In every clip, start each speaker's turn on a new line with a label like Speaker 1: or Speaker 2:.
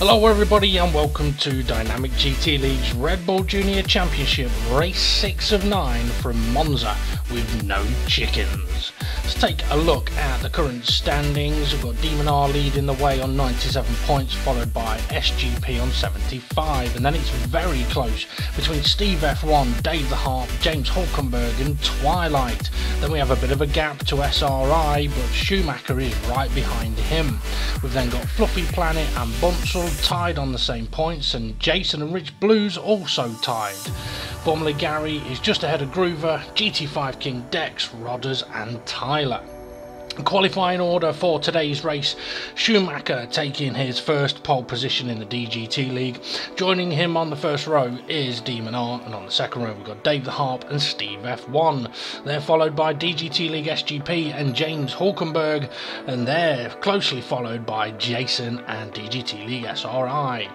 Speaker 1: Hello everybody and welcome to Dynamic GT League's Redbull Junior Championship Race 6 of 9 from Monza with no chickens. Let's take a look at the current standings. We've got Demon R leading the way on 97 points, followed by SGP on 75, and then it's very close between Steve F1, Dave the Harp, James Hulkenberg and Twilight. Then we have a bit of a gap to SRI, but Schumacher is right behind him. We've then got Fluffy Planet and Bunzel tied on the same points, and Jason and Rich Blues also tied. Formula Gary is just ahead of Groover, GT5 King, Dex, Rodders and Tyler. Qualifying order for today's race: Schumacher taking his first pole position in the DGT League. Joining him on the first row is Demon R, and on the second row we've got Dave the Harp and Steve F1. They're followed by DGT League SGP and James Hulkenberg, and they're closely followed by Jason and DGT League SRI.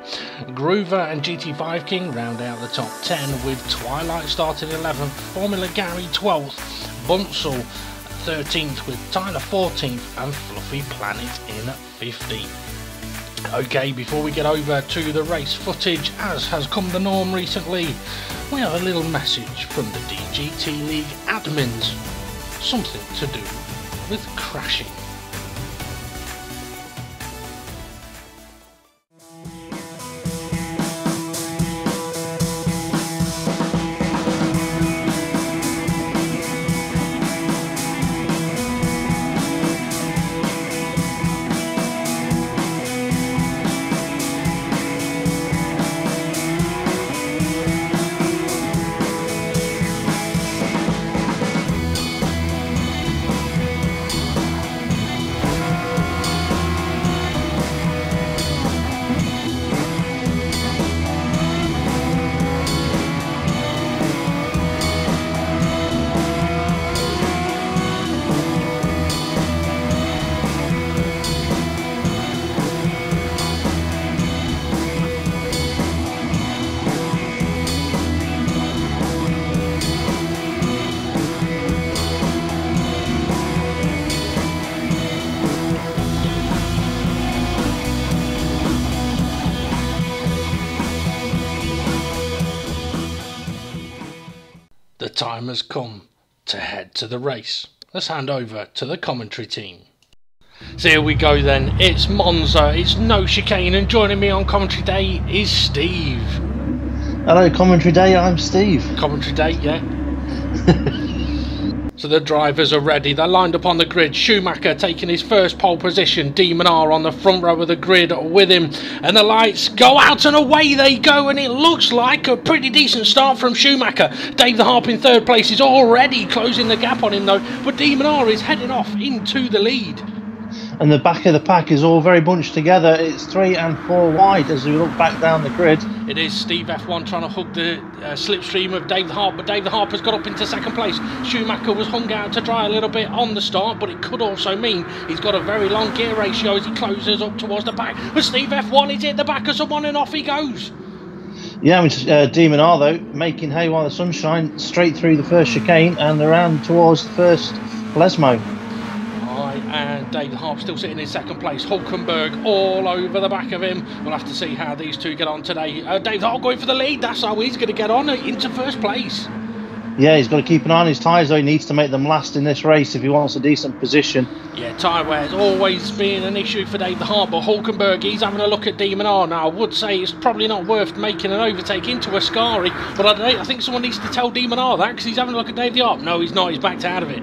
Speaker 1: Groover and GT5 King round out the top 10, with Twilight starting 11th, Formula Gary 12th, Bunzel 13th, with Tyler 14th and Fluffy Planet in 15th. Okay, before we get over to the race footage, as has come the norm recently, we have a little message from the DGT League admins. Something to do with crashing. The time has come to head to the race. Let's hand over to the commentary team. So here we go then, it's Monza, it's no chicane, and joining me on commentary day is Steve.
Speaker 2: Hello commentary day, I'm Steve.
Speaker 1: Commentary day, yeah. So the drivers are ready, they're lined up on the grid. Schumacher taking his first pole position, Demon R on the front row of the grid with him, and the lights go out and away they go, and it looks like a pretty decent start from Schumacher. Dave the Harp in third place is already closing the gap on him though, but Demon R is heading off into the lead.
Speaker 2: And the back of the pack is all very bunched together. It's 3 and 4 wide as we look back down the grid.
Speaker 1: It is Steve F1 trying to hug the slipstream of Dave the Harp, but Dave the Harp has got up into second place. Schumacher was hung out to dry a little bit on the start, but it could also mean he's got a very long gear ratio as he closes up towards the back. But Steve F1 is at the back of someone and off he goes.
Speaker 2: Yeah, Demon R though making hay while the sun shines, straight through the first chicane and around towards the first Lesmo.
Speaker 1: And Dave the Harp still sitting in second place. Hulkenberg all over the back of him. We'll have to see how these two get on today. Dave the Harp going for the lead. That's how he's going to get on into first place.
Speaker 2: Yeah, he's got to keep an eye on his tyres though. He needs to make them last in this race if he wants a decent position. Yeah,
Speaker 1: tyre wear has always been an issue for Dave the Harp, but Hulkenberg, he's having a look at Demon R. Now, I would say it's probably not worth making an overtake into Ascari, but I think someone needs to tell Demon R that, because he's having a look at Dave the Harp. No, he's not. He's backed out of it.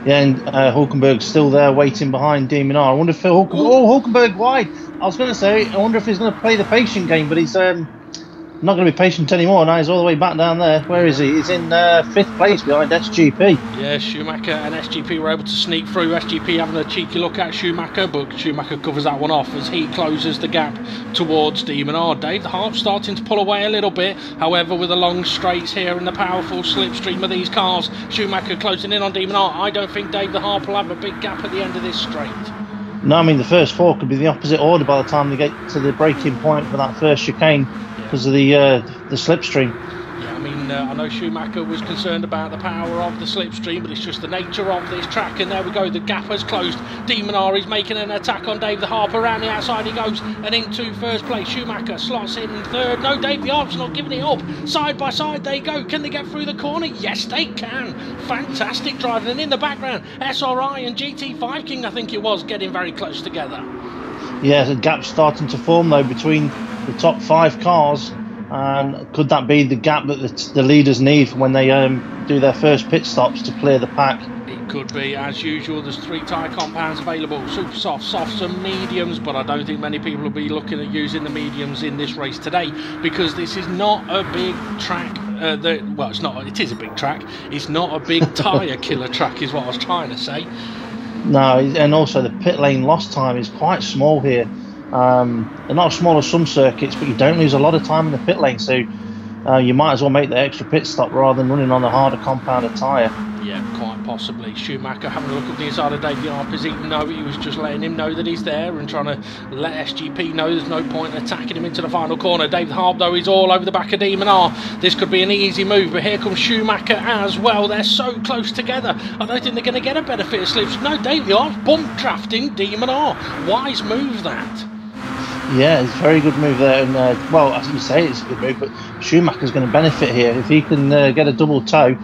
Speaker 2: Yeah, and Hulkenberg's still there waiting behind Demon R. I wonder if Hulkenberg wide. I was going to say, I wonder if he's going to play the patient game, but he's not going to be patient anymore. Now he's all the way back down there. Where is he? He's in 5th place behind SGP.
Speaker 1: Yeah, Schumacher and SGP were able to sneak through. SGP having a cheeky look at Schumacher, but Schumacher covers that one off as he closes the gap towards Demon R. Dave the Harp starting to pull away a little bit. However, with the long straights here and the powerful slipstream of these cars, Schumacher closing in on Demon R. I don't think Dave the Harp will have a big gap at the end of this straight.
Speaker 2: No, I mean the first 4 could be the opposite order by the time they get to the breaking point for that first chicane because of the slipstream.
Speaker 1: Yeah, I mean mean, I know Schumacher was concerned about the power of the slipstream, but it's just the nature of this track. And there we go, the gap has closed. De Minaur is making an attack on Dave the Harp. Around the outside he goes, and into first place. Schumacher slots in third. No, Dave the Harp's not giving it up. Side by side they go. Can they get through the corner? Yes, they can. Fantastic driving. And in the background, SRI and GT5 King, I think it was, getting very close together.
Speaker 2: Yeah, the gap's starting to form though between the top 5 cars. And could that be the gap that the leaders need for when they do their first pit stops to clear the pack?
Speaker 1: It could be. As usual, there's 3 tyre compounds available: super soft, softs and mediums, but I don't think many people will be looking at using the mediums in this race today, because this is not a big track. Well, it's not. It is a big track. It's not a big tyre killer track, is what I was trying to say.
Speaker 2: No, and also the pit lane loss time is quite small here. They're not as small as some circuits, but you don't lose a lot of time in the pit lane, so you might as well make the extra pit stop rather than running on a harder compounded tyre.
Speaker 1: Yeah, quite possibly. Schumacher having a look at the inside of Dave the Harp. Even though he was just letting him know that he's there and trying to let SGP know there's no point in attacking him into the final corner. Dave the Harp, though, is all over the back of De Minaur. This could be an easy move, but here comes Schumacher as well. They're so close together. I don't think they're going to get a benefit of slips. No, Dave the Harp's bump drafting De Minaur. Wise move, that.
Speaker 2: Yeah, it's a very good move there, and well, as you say, it's a good move, but Schumacher's going to benefit here if he can get a double toe.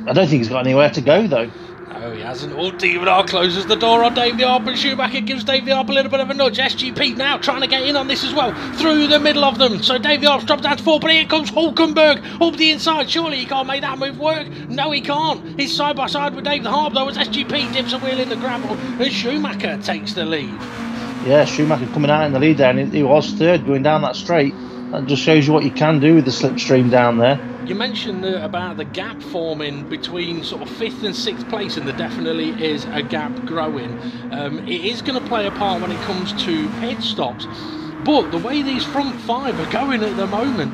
Speaker 2: I don't think he's got anywhere to go though.
Speaker 1: No, he hasn't. Oh, De Minaur closes the door on Dave the Harp, and Schumacher gives Dave the Harp a little bit of a nudge. SGP now trying to get in on this as well, through the middle of them. So Dave the Harp's dropped down to 4, but here comes Hulkenberg up the inside. Surely he can't make that move work. No, he can't. He's side by side with Dave the Harp though, as SGP dips a wheel in the gravel, and Schumacher takes the lead.
Speaker 2: Yeah, Schumacher coming out in the lead there, and he was third going down that straight. That just shows you what you can do with the slipstream down there.
Speaker 1: You mentioned about the gap forming between sort of 5th and 6th place, and there definitely is a gap growing. It is going to play a part when it comes to pit stops, but the way these front 5 are going at the moment,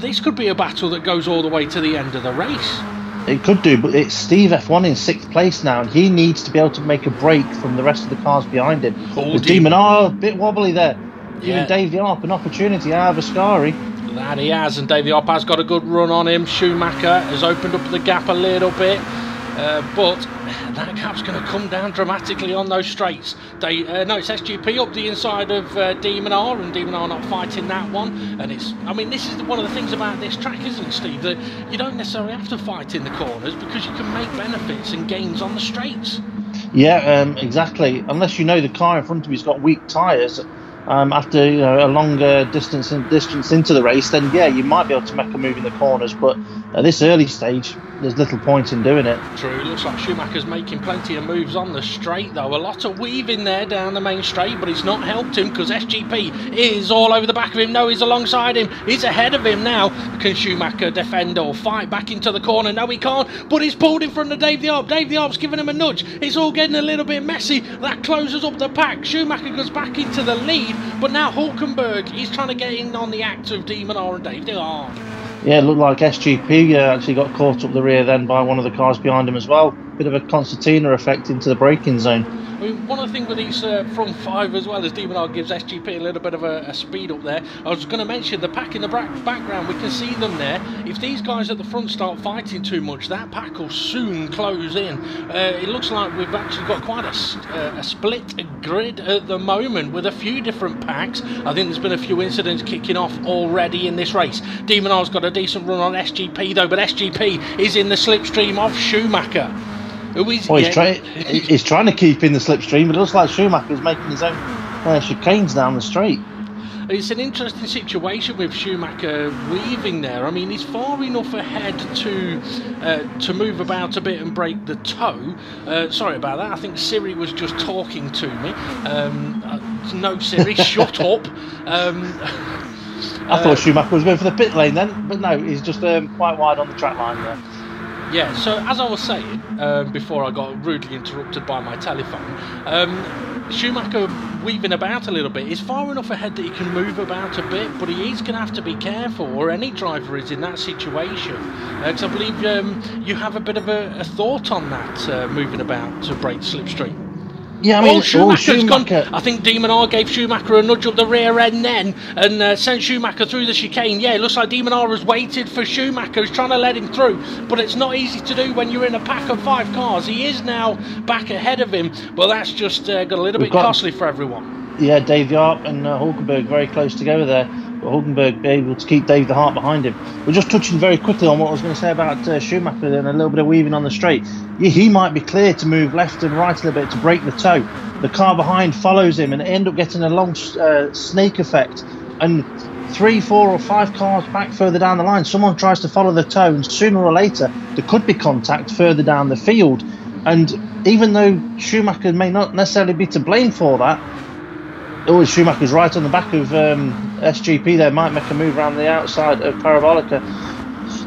Speaker 1: this could be a battle that goes all the way to the end of the race.
Speaker 2: It could do, but it's Steve F1 in 6th place now, and he needs to be able to make a break from the rest of the cars behind him. De Minaur a bit wobbly there, giving Dave the Harp an opportunity out of Ascari.
Speaker 1: That he has, and Dave the Harp has got a good run on him. Schumacher has opened up the gap a little bit, but that gap's going to come down dramatically on those straights. No, it's SGP up the inside of De Minaur, and De Minaur not fighting that one. And it's, I mean, this is one of the things about this track, isn't it, Steve? That you don't necessarily have to fight in the corners because you can make benefits and gains on the straights. Yeah,
Speaker 2: exactly. Unless you know the car in front of you's got weak tyres. After a longer distance into the race, then yeah, you might be able to make a move in the corners, but at this early stage there's little point in doing it.
Speaker 1: True, it looks like Schumacher's making plenty of moves on the straight though. A lot of weaving there down the main straight, but it's not helped him because SGP is all over the back of him. No, he's alongside him, he's ahead of him now. Can Schumacher defend or fight back into the corner? No, he can't, but he's pulled in front of Dave the Harp. Dave the Harp's giving him a nudge. It's all getting a little bit messy. That closes up the pack. Schumacher goes back into the lead, but now Hulkenberg is trying to get in on the act of De Minaur and Dave the Harp.
Speaker 2: Yeah, it looked like SGP actually got caught up the rear then by one of the cars behind him as well. Bit of a concertina effect into the braking zone.
Speaker 1: I mean, one of the things with these front 5 as well, as De Minaur gives SGP a little bit of a speed up there. I was going to mention the pack in the background, we can see them there. If these guys at the front start fighting too much, that pack will soon close in. It looks like we've actually got quite a split grid at the moment with a few different packs. I think there's been a few incidents kicking off already in this race. De Minaur's got a decent run on SGP though, but SGP is in the slipstream of Schumacher.
Speaker 2: He's trying to keep in the slipstream, but it looks like Schumacher's making his own chicanes down the straight.
Speaker 1: It's an interesting situation with Schumacher weaving there. I mean, he's far enough ahead to move about a bit and break the toe. Sorry about that. I think Siri was just talking to me. No, Siri, shut up.
Speaker 2: I thought Schumacher was going for the pit lane then, but no, he's just quite wide on the track line there.
Speaker 1: Yeah, so as I was saying, before I got rudely interrupted by my telephone, Schumacher weaving about a little bit. He's far enough ahead that he can move about a bit, but he is going to have to be careful, or any driver is in that situation. Because I believe you have a bit of a thought on that, moving about to break slipstream.
Speaker 2: Yeah, I mean,
Speaker 1: Schumacher's gone. I think De Minaur gave Schumacher a nudge up the rear end then and sent Schumacher through the chicane. Yeah, it looks like De Minaur has waited for Schumacher. He's trying to let him through, but it's not easy to do when you're in a pack of 5 cars. He is now back ahead of him, but that's just got a little bit costly for everyone.
Speaker 2: Yeah, Dave the Harp and Hulkenberg very close together there. But Hulkenberg be able to keep Dave the Hart behind him. We're just touching very quickly on what I was going to say about Schumacher and a little bit of weaving on the straight. He might be clear to move left and right a little bit to break the toe. The car behind follows him and end up getting a long snake effect. And 3, 4 or 5 cars back further down the line, someone tries to follow the toe, and sooner or later there could be contact further down the field. And even though Schumacher may not necessarily be to blame for that, Schumacher's right on the back of SGP there, might make a move around the outside of Parabolica.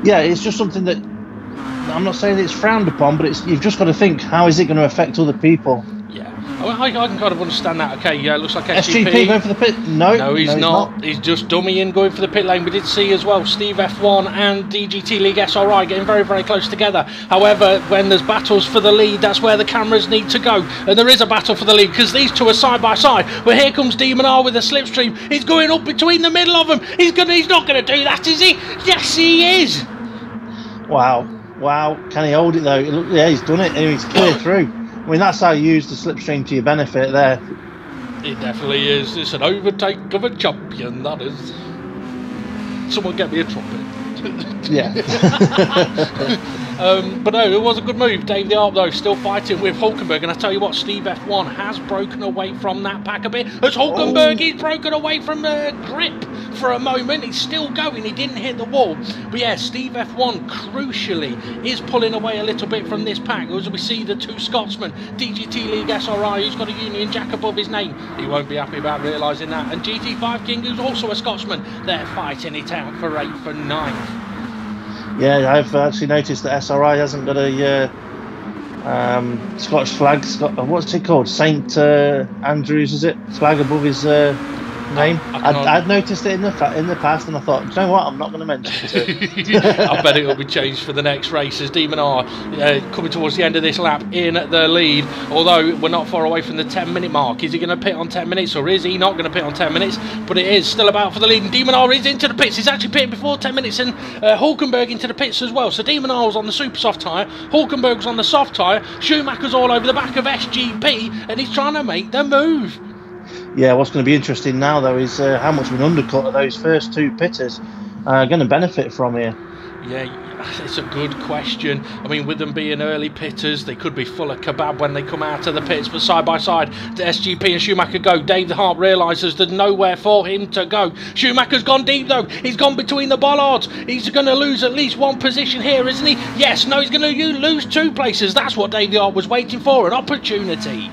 Speaker 2: Yeah, it's just something that I'm not saying that it's frowned upon, but you've just got to think, how is it going to affect other people?
Speaker 1: Yeah, I can kind of understand that. Okay, yeah, it looks like
Speaker 2: SGP going for the pit. No,
Speaker 1: he's not. He's just dummying, going for the pit lane. We did see as well Steve F1 and DGT League SRI getting very, very close together. However, when there's battles for the lead, that's where the cameras need to go. And there is a battle for the lead because these two are side by side. But here comes De Minaur with a slipstream. He's going up between the middle of them. He's not going to do that, is he? Yes, he is.
Speaker 2: Wow. Can he hold it though? Yeah, he's done it. He's clear through. I mean, that's how you use the slipstream to your benefit there.
Speaker 1: It definitely is. It's an overtake of a champion, that is. Someone get me a trumpet.
Speaker 2: Yeah.
Speaker 1: But no, it was a good move. Dave the Arp, though, still fighting with Hulkenberg. And I tell you what, Steve F1 has broken away from that pack a bit. As Hulkenberg is broken away from the grip for a moment. He's still going. He didn't hit the wall. But yeah, Steve F1, crucially, is pulling away a little bit from this pack. As we see the 2 Scotsmen, DGT League SRI, who's got a Union Jack above his name. He won't be happy about realising that. And GT5 King, who's also a Scotsman. They're fighting it out for 8th and 9th.
Speaker 2: Yeah, I've actually noticed that SRI hasn't got a Scottish flag. What's it called? St Andrews, is it? Flag above his name. I'd noticed it in the past, and I thought, you know what, I'm not going to mention it.
Speaker 1: I bet it will be changed for the next race as De Minaur coming towards the end of this lap in the lead. Although we're not far away from the 10-minute mark. Is he going to pit on 10 minutes, or is he not going to pit on 10 minutes? But it is still about for the lead, and De Minaur is into the pits. He's actually pitting before 10 minutes, and Hulkenberg into the pits as well. So De Minaur was on the super soft tyre, Hulkenberg's on the soft tyre, Schumacher's all over the back of SGP, and he's trying to make the move.
Speaker 2: Yeah, what's going to be interesting now, though, is how much of an undercut are those first 2 pitters going to benefit from here?
Speaker 1: Yeah, it's a good question. I mean, with them being early pitters, they could be full of kebab when they come out of the pits, but side by side, the SGP and Schumacher go. Dave the Harp realises there's nowhere for him to go. Schumacher's gone deep, though. He's gone between the bollards. He's going to lose at least 1 position here, isn't he? Yes, no, he's going to lose 2 places. That's what Dave the Harp was waiting for, an opportunity.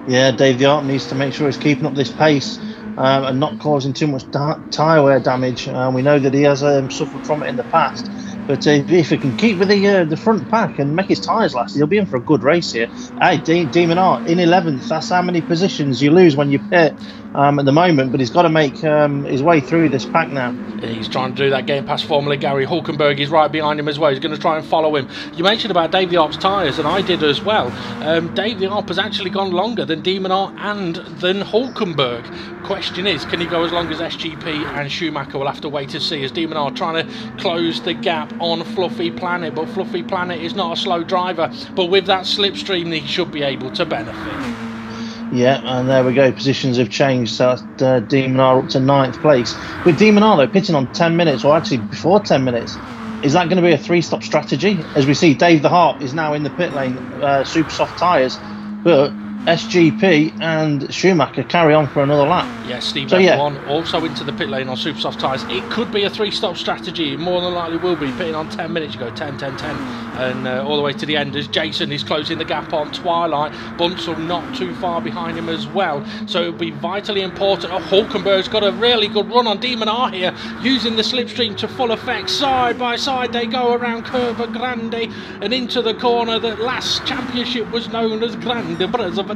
Speaker 2: Yeah, Dave the Art needs to make sure he's keeping up this pace and not causing too much tyre wear damage. We know that he has suffered from it in the past. But if he can keep with the front pack and make his tyres last, he'll be in for a good race here. Hey, De Minaur in 11th. That's how many positions you lose when you pit at the moment. But he's got to make his way through this pack now.
Speaker 1: He's trying to do that, getting past Formula Gary. Hulkenberg is right behind him as well. He's going to try and follow him. You mentioned about Dave the Arp's tyres, and I did as well. Dave the Arp has actually gone longer than De Minaur and than Hulkenberg. Question is, can he go as long as SGP and Schumacher? We'll have to wait to see, as De Minaur trying to close the gap on Fluffy Planet. But Fluffy Planet is not a slow driver. But with that slipstream, he should be able to benefit.
Speaker 2: Yeah, and there we go. Positions have changed. So that's De Minaur up to 9th place. With De Minaur, though, pitting on 10 minutes, or actually before 10 minutes, is that going to be a 3-stop strategy? As we see, Dave the Harp is now in the pit lane, super soft tyres, but SGP and Schumacher carry on for another lap.
Speaker 1: Yeah, Steve F1 also into the pit lane on super soft tyres. It could be a 3-stop strategy. It more than likely will be. Pitting on 10 minutes, you go 10, 10, 10, and all the way to the end as Jason is closing the gap on Twilight. Bunsell not too far behind him as well. So it'll be vitally important. Hulkenberg's got a really good run on De Minaur here, using the slipstream to full effect. Side by side they go around Curva Grande and into the corner that last championship was known as Grande Preservativo.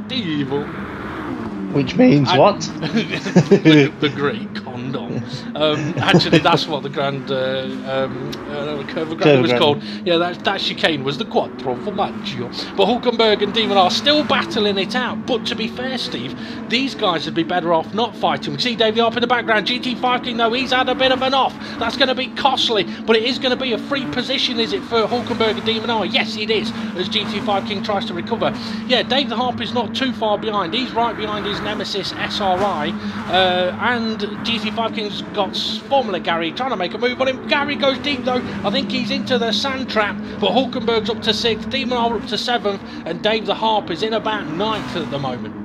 Speaker 2: Which means what?
Speaker 1: the Great Condom. stand on. Actually, that's what the Grand Curva was called. Yeah, that chicane was the Quattro Formaggio. But Hulkenberg and Demon are still battling it out. But to be fair, Steve, these guys would be better off not fighting. We see Davey Arp in the background. GT5 King, though, he's had a bit of an off. That's going to be costly, but it is going to be a free position, is it, for Hulkenberg and Demon R? Yes, it is, as GT5 King tries to recover. Yeah, Dave the Harp is not too far behind. He's right behind his nemesis SRI, and GT5 King's got Formula Gary trying to make a move on him. Gary goes deep though. I think he's into the sand trap, but Hulkenberg's up to 6th, Demon R up to 7th, and Dave the Harp is in about 9th at the moment.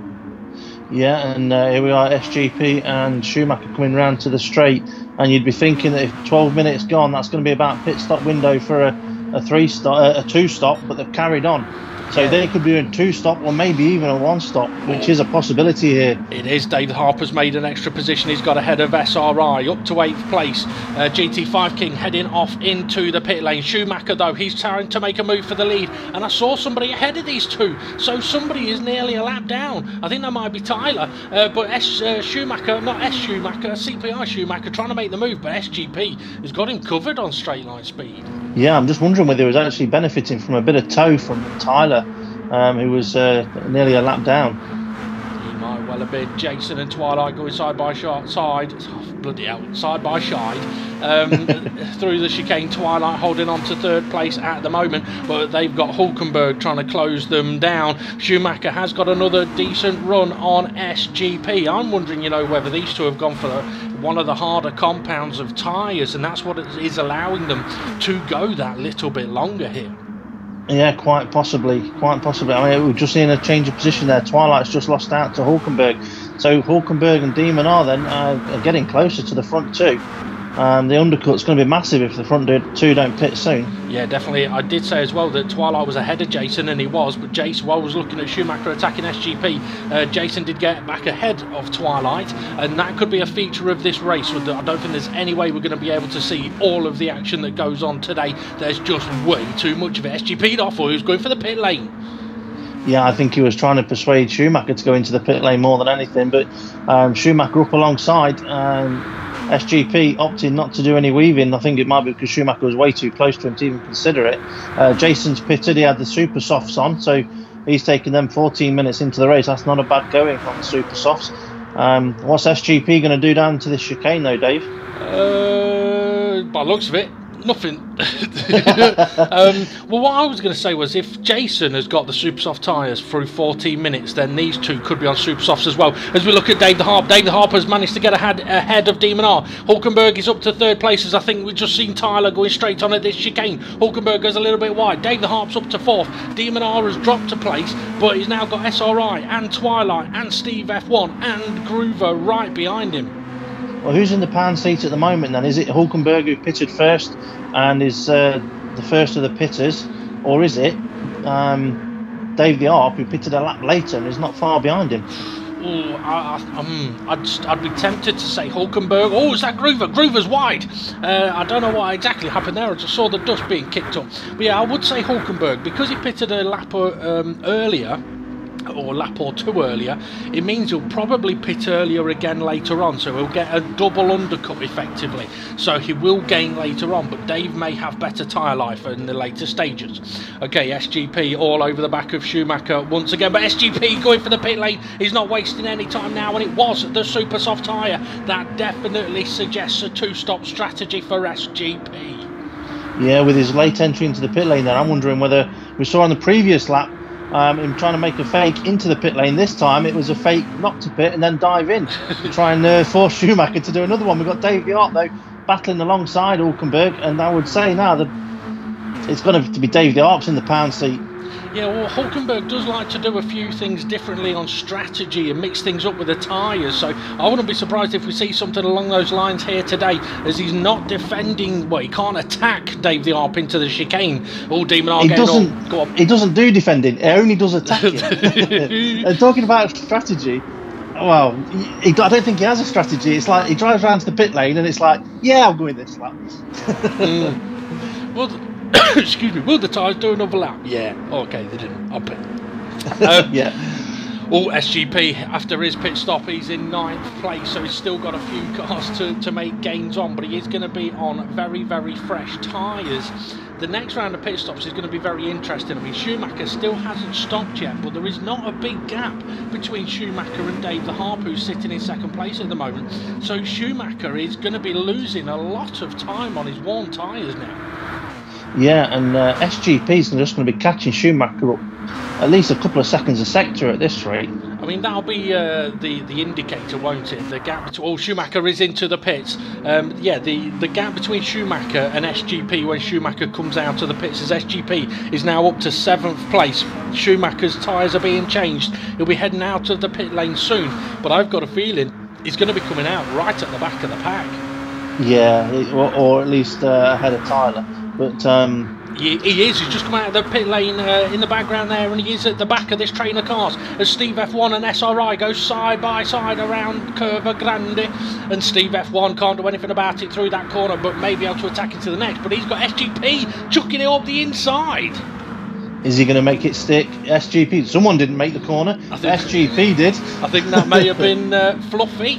Speaker 2: Yeah, and here we are, SGP and Schumacher coming round to the straight, and you'd be thinking that if 12 minutes gone, that's going to be about pit stop window for a 2 stop, but they've carried on. So they could be doing 2 stop or maybe even a 1 stop, which is a possibility here. It is.
Speaker 1: Dave Harper's made an extra position. He's got ahead of SRI up to 8th place. GT5 King heading off into the pit lane. Schumacher, though, he's trying to make a move for the lead. And I saw somebody ahead of these two. So somebody is nearly a lap down. I think that might be Tyler. But Schumacher, not S Schumacher, CPI Schumacher trying to make the move. But SGP has got him covered on straight line speed.
Speaker 2: Yeah, I'm just wondering whether he was actually benefiting from a bit of tow from Tyler, who was nearly a lap down.
Speaker 1: He might well have been. Jason and Twilight going side by side. Oh, bloody hell, side by side. Through the chicane, Twilight holding on to 3rd place at the moment, but they've got Hulkenberg trying to close them down. Schumacher has got another decent run on SGP. I'm wondering, you know, whether these two have gone for one of the harder compounds of tyres, and that's what is allowing them to go that little bit longer here.
Speaker 2: Yeah, quite possibly, quite possibly. I mean, we've just seen a change of position there. Twilight's just lost out to Hulkenberg. So Hulkenberg and Demon are then are getting closer to the front two. The undercut's going to be massive if the front two don't pit soon.
Speaker 1: Yeah, definitely. I did say as well that Twilight was ahead of Jason, and he was, but Jason, while I was looking at Schumacher attacking SGP, Jason did get back ahead of Twilight, and that could be a feature of this race. I don't think there's any way we're going to be able to see all of the action that goes on today. There's just way too much of it. SGP'd off, or he was going for the pit lane.
Speaker 2: Yeah, I think he was trying to persuade Schumacher to go into the pit lane more than anything, but Schumacher up alongside. SGP opting not to do any weaving. I think it might be because Schumacher was way too close to him to even consider it. Jason's pitted. He had the super softs on, so he's taken them 14 minutes into the race. That's not a bad going on the super softs. What's SGP going to do down to this chicane though, Dave?
Speaker 1: By the looks of it, nothing. Well, what I was going to say was, if Jason has got the super soft tyres through 14 minutes, then these two could be on super softs as well. As we look at Dave the Harp, Dave the Harp has managed to get ahead of Demon R. Hulkenberg is up to 3rd place, as I think we've just seen Tyler going straight on at this chicane. Hulkenberg goes a little bit wide. Dave the Harp's up to 4th. Demon R has dropped a place, but he's now got SRI and Twilight and Steve F1 and Groover right behind him.
Speaker 2: Well, who's in the pound seat at the moment then? Is it Hulkenberg who pitted first and is the first of the pitters, or is it Dave the Arp who pitted a lap later and is not far behind him?
Speaker 1: Oh, I'd be tempted to say Hulkenberg. Oh, is that Groover? Groover's wide. I don't know what exactly happened there. I just saw the dust being kicked up. But yeah, I would say Hulkenberg, because he pitted a lap earlier, or a lap or two earlier. It means he'll probably pit earlier again later on, so he'll get a double undercut effectively, so he will gain later on, but Dave may have better tyre life in the later stages. Okay, SGP all over the back of Schumacher once again, but SGP going for the pit lane. He's not wasting any time now, and it was the super soft tyre. That definitely suggests a 2-stop strategy for SGP.
Speaker 2: Yeah, with his late entry into the pit lane there, I'm wondering whether we saw on the previous lap him trying to make a fake into the pit lane. This time it was a fake not to pit and then dive in to try and force Schumacher to do another one. We've got Dave the Art though battling alongside Hulkenberg, and I would say now that it's going to be Dave the Arp's in the pound seat.
Speaker 1: Yeah, well, Hulkenberg does like to do a few things differently on strategy and mix things up with the tyres, so I wouldn't be surprised if we see something along those lines here today, as he's not defending, well, he can't attack Dave the Arp into the chicane. All Demon R go on.
Speaker 2: He doesn't do defending, he only does attacking. And talking about strategy, well, I don't think he has a strategy. It's like he drives around to the pit lane and it's like, yeah, I'll go in this lap.
Speaker 1: Well, excuse me, will the tyres do another lap? Yeah. Okay, they didn't. I'll pit.
Speaker 2: Yeah.
Speaker 1: Oh, SGP, after his pit stop, he's in 9th place, so he's still got a few cars to make gains on, but he is going to be on very, very fresh tyres. The next round of pit stops is going to be very interesting. I mean, Schumacher still hasn't stopped yet, but there is not a big gap between Schumacher and Dave the Harp, who's sitting in 2nd place at the moment. So Schumacher is going to be losing a lot of time on his worn tyres now.
Speaker 2: Yeah, and SGP is just going to be catching Schumacher up at least a couple of seconds a sector at this rate.
Speaker 1: I mean, that'll be the indicator, won't it? The gap between... Oh, Schumacher is into the pits. Yeah, the gap between Schumacher and SGP when Schumacher comes out of the pits as SGP is now up to 7th place. Schumacher's tyres are being changed. He'll be heading out of the pit lane soon, but I've got a feeling he's going to be coming out right at the back of the pack.
Speaker 2: Yeah, or at least ahead of Tyler. But
Speaker 1: he is. He's just come out of the pit lane in the background there, and he is at the back of this train of cars as Steve F1 and SRI go side by side around Curva Grande, and Steve F1 can't do anything about it through that corner, but may be able to attack into the next. But he's got SGP chucking it up the inside.
Speaker 2: Is he going to make it stick? SGP. Someone didn't make the corner. SGP did.
Speaker 1: I think that may have been Fluffy.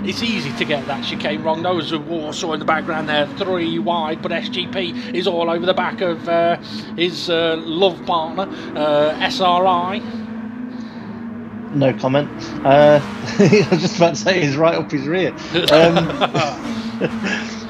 Speaker 1: It's easy to get that chicane wrong. Those are Warsaw in the background there, 3 wide, but SGP is all over the back of his love partner, SRI.
Speaker 2: No comment. I was just about to say he's right up his rear.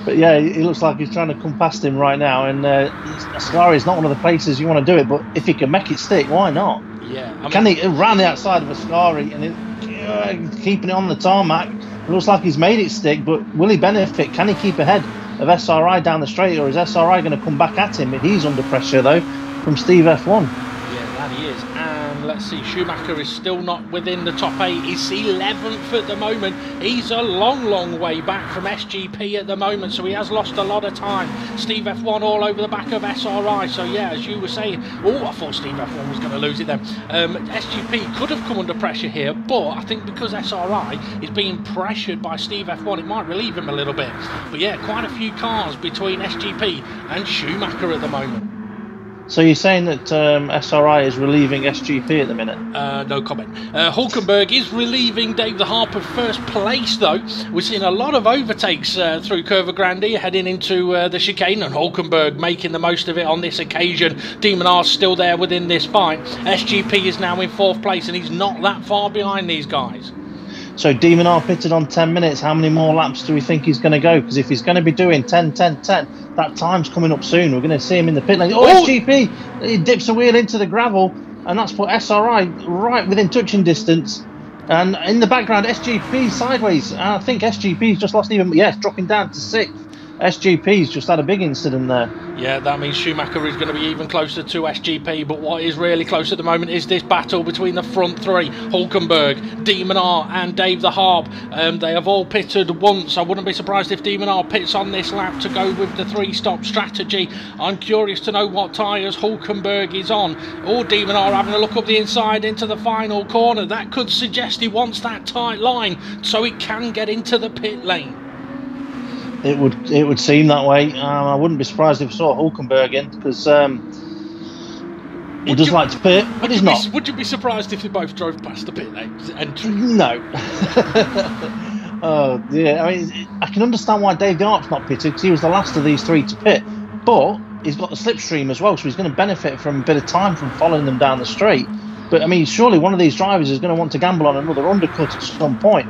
Speaker 2: But yeah, he looks like he's trying to come past him right now, and Ascari is not one of the places you want to do it, but if he can make it stick, why not?
Speaker 1: Yeah. I mean,
Speaker 2: can he run the outside of Ascari and keeping it on the tarmac? It looks like he's made it stick, but will he benefit? Can he keep ahead of SRI down the straight, or is SRI going to come back at him? He's under pressure though from Steve F1.
Speaker 1: Yeah, that he is. And let's see, Schumacher is still not within the top 8. He's 11th at the moment. He's a long way back from SGP at the moment, so he has lost a lot of time. Steve F1 all over the back of SRI. So yeah, as you were saying, oh, I thought Steve F1 was going to lose it then. SGP could have come under pressure here, but I think because SRI is being pressured by Steve F1, it might relieve him a little bit. But yeah, quite a few cars between SGP and Schumacher at the moment.
Speaker 2: So you're saying that SRI is relieving SGP at the minute?
Speaker 1: No comment. Hulkenberg is relieving Dave the Harp of 1st place, though. We're seeing a lot of overtakes through Curva Grande heading into the chicane, and Hulkenberg making the most of it on this occasion. Demon R's still there within this fight. SGP is now in 4th place, and he's not that far behind these guys.
Speaker 2: So Demon R pitted on 10 minutes. How many more laps do we think he's going to go? Because if he's going to be doing 10, 10, 10, that time's coming up soon. We're going to see him in the pit lane. Oh, SGP! He dips a wheel into the gravel, and that's put SRI right within touching distance. And in the background, SGP sideways. I think SGP's just lost even... Yes, dropping down to 6th. SGP's just had a big incident there.
Speaker 1: Yeah, that means Schumacher is going to be even closer to SGP, but what is really close at the moment is this battle between the front 3, Hulkenberg, Demon R and Dave the Harp. They have all pitted once. I wouldn't be surprised if Demon R pits on this lap to go with the 3-stop strategy. I'm curious to know what tyres Hulkenberg is on. Or Demon R having a look up the inside into the final corner. That could suggest he wants that tight line so he can get into the pit lane.
Speaker 2: It would seem that way. I wouldn't be surprised if we saw Hulkenberg in, because he does like to pit, but he's not.
Speaker 1: Would you be surprised if they both drove past the pit lane entry?
Speaker 2: No. Oh dear. I mean, I can understand why Dave the Harp's not pitted, because he was the last of these 3 to pit, but he's got the slipstream as well, so he's going to benefit from a bit of time from following them down the straight. But I mean, surely one of these drivers is going to want to gamble on another undercut at some point.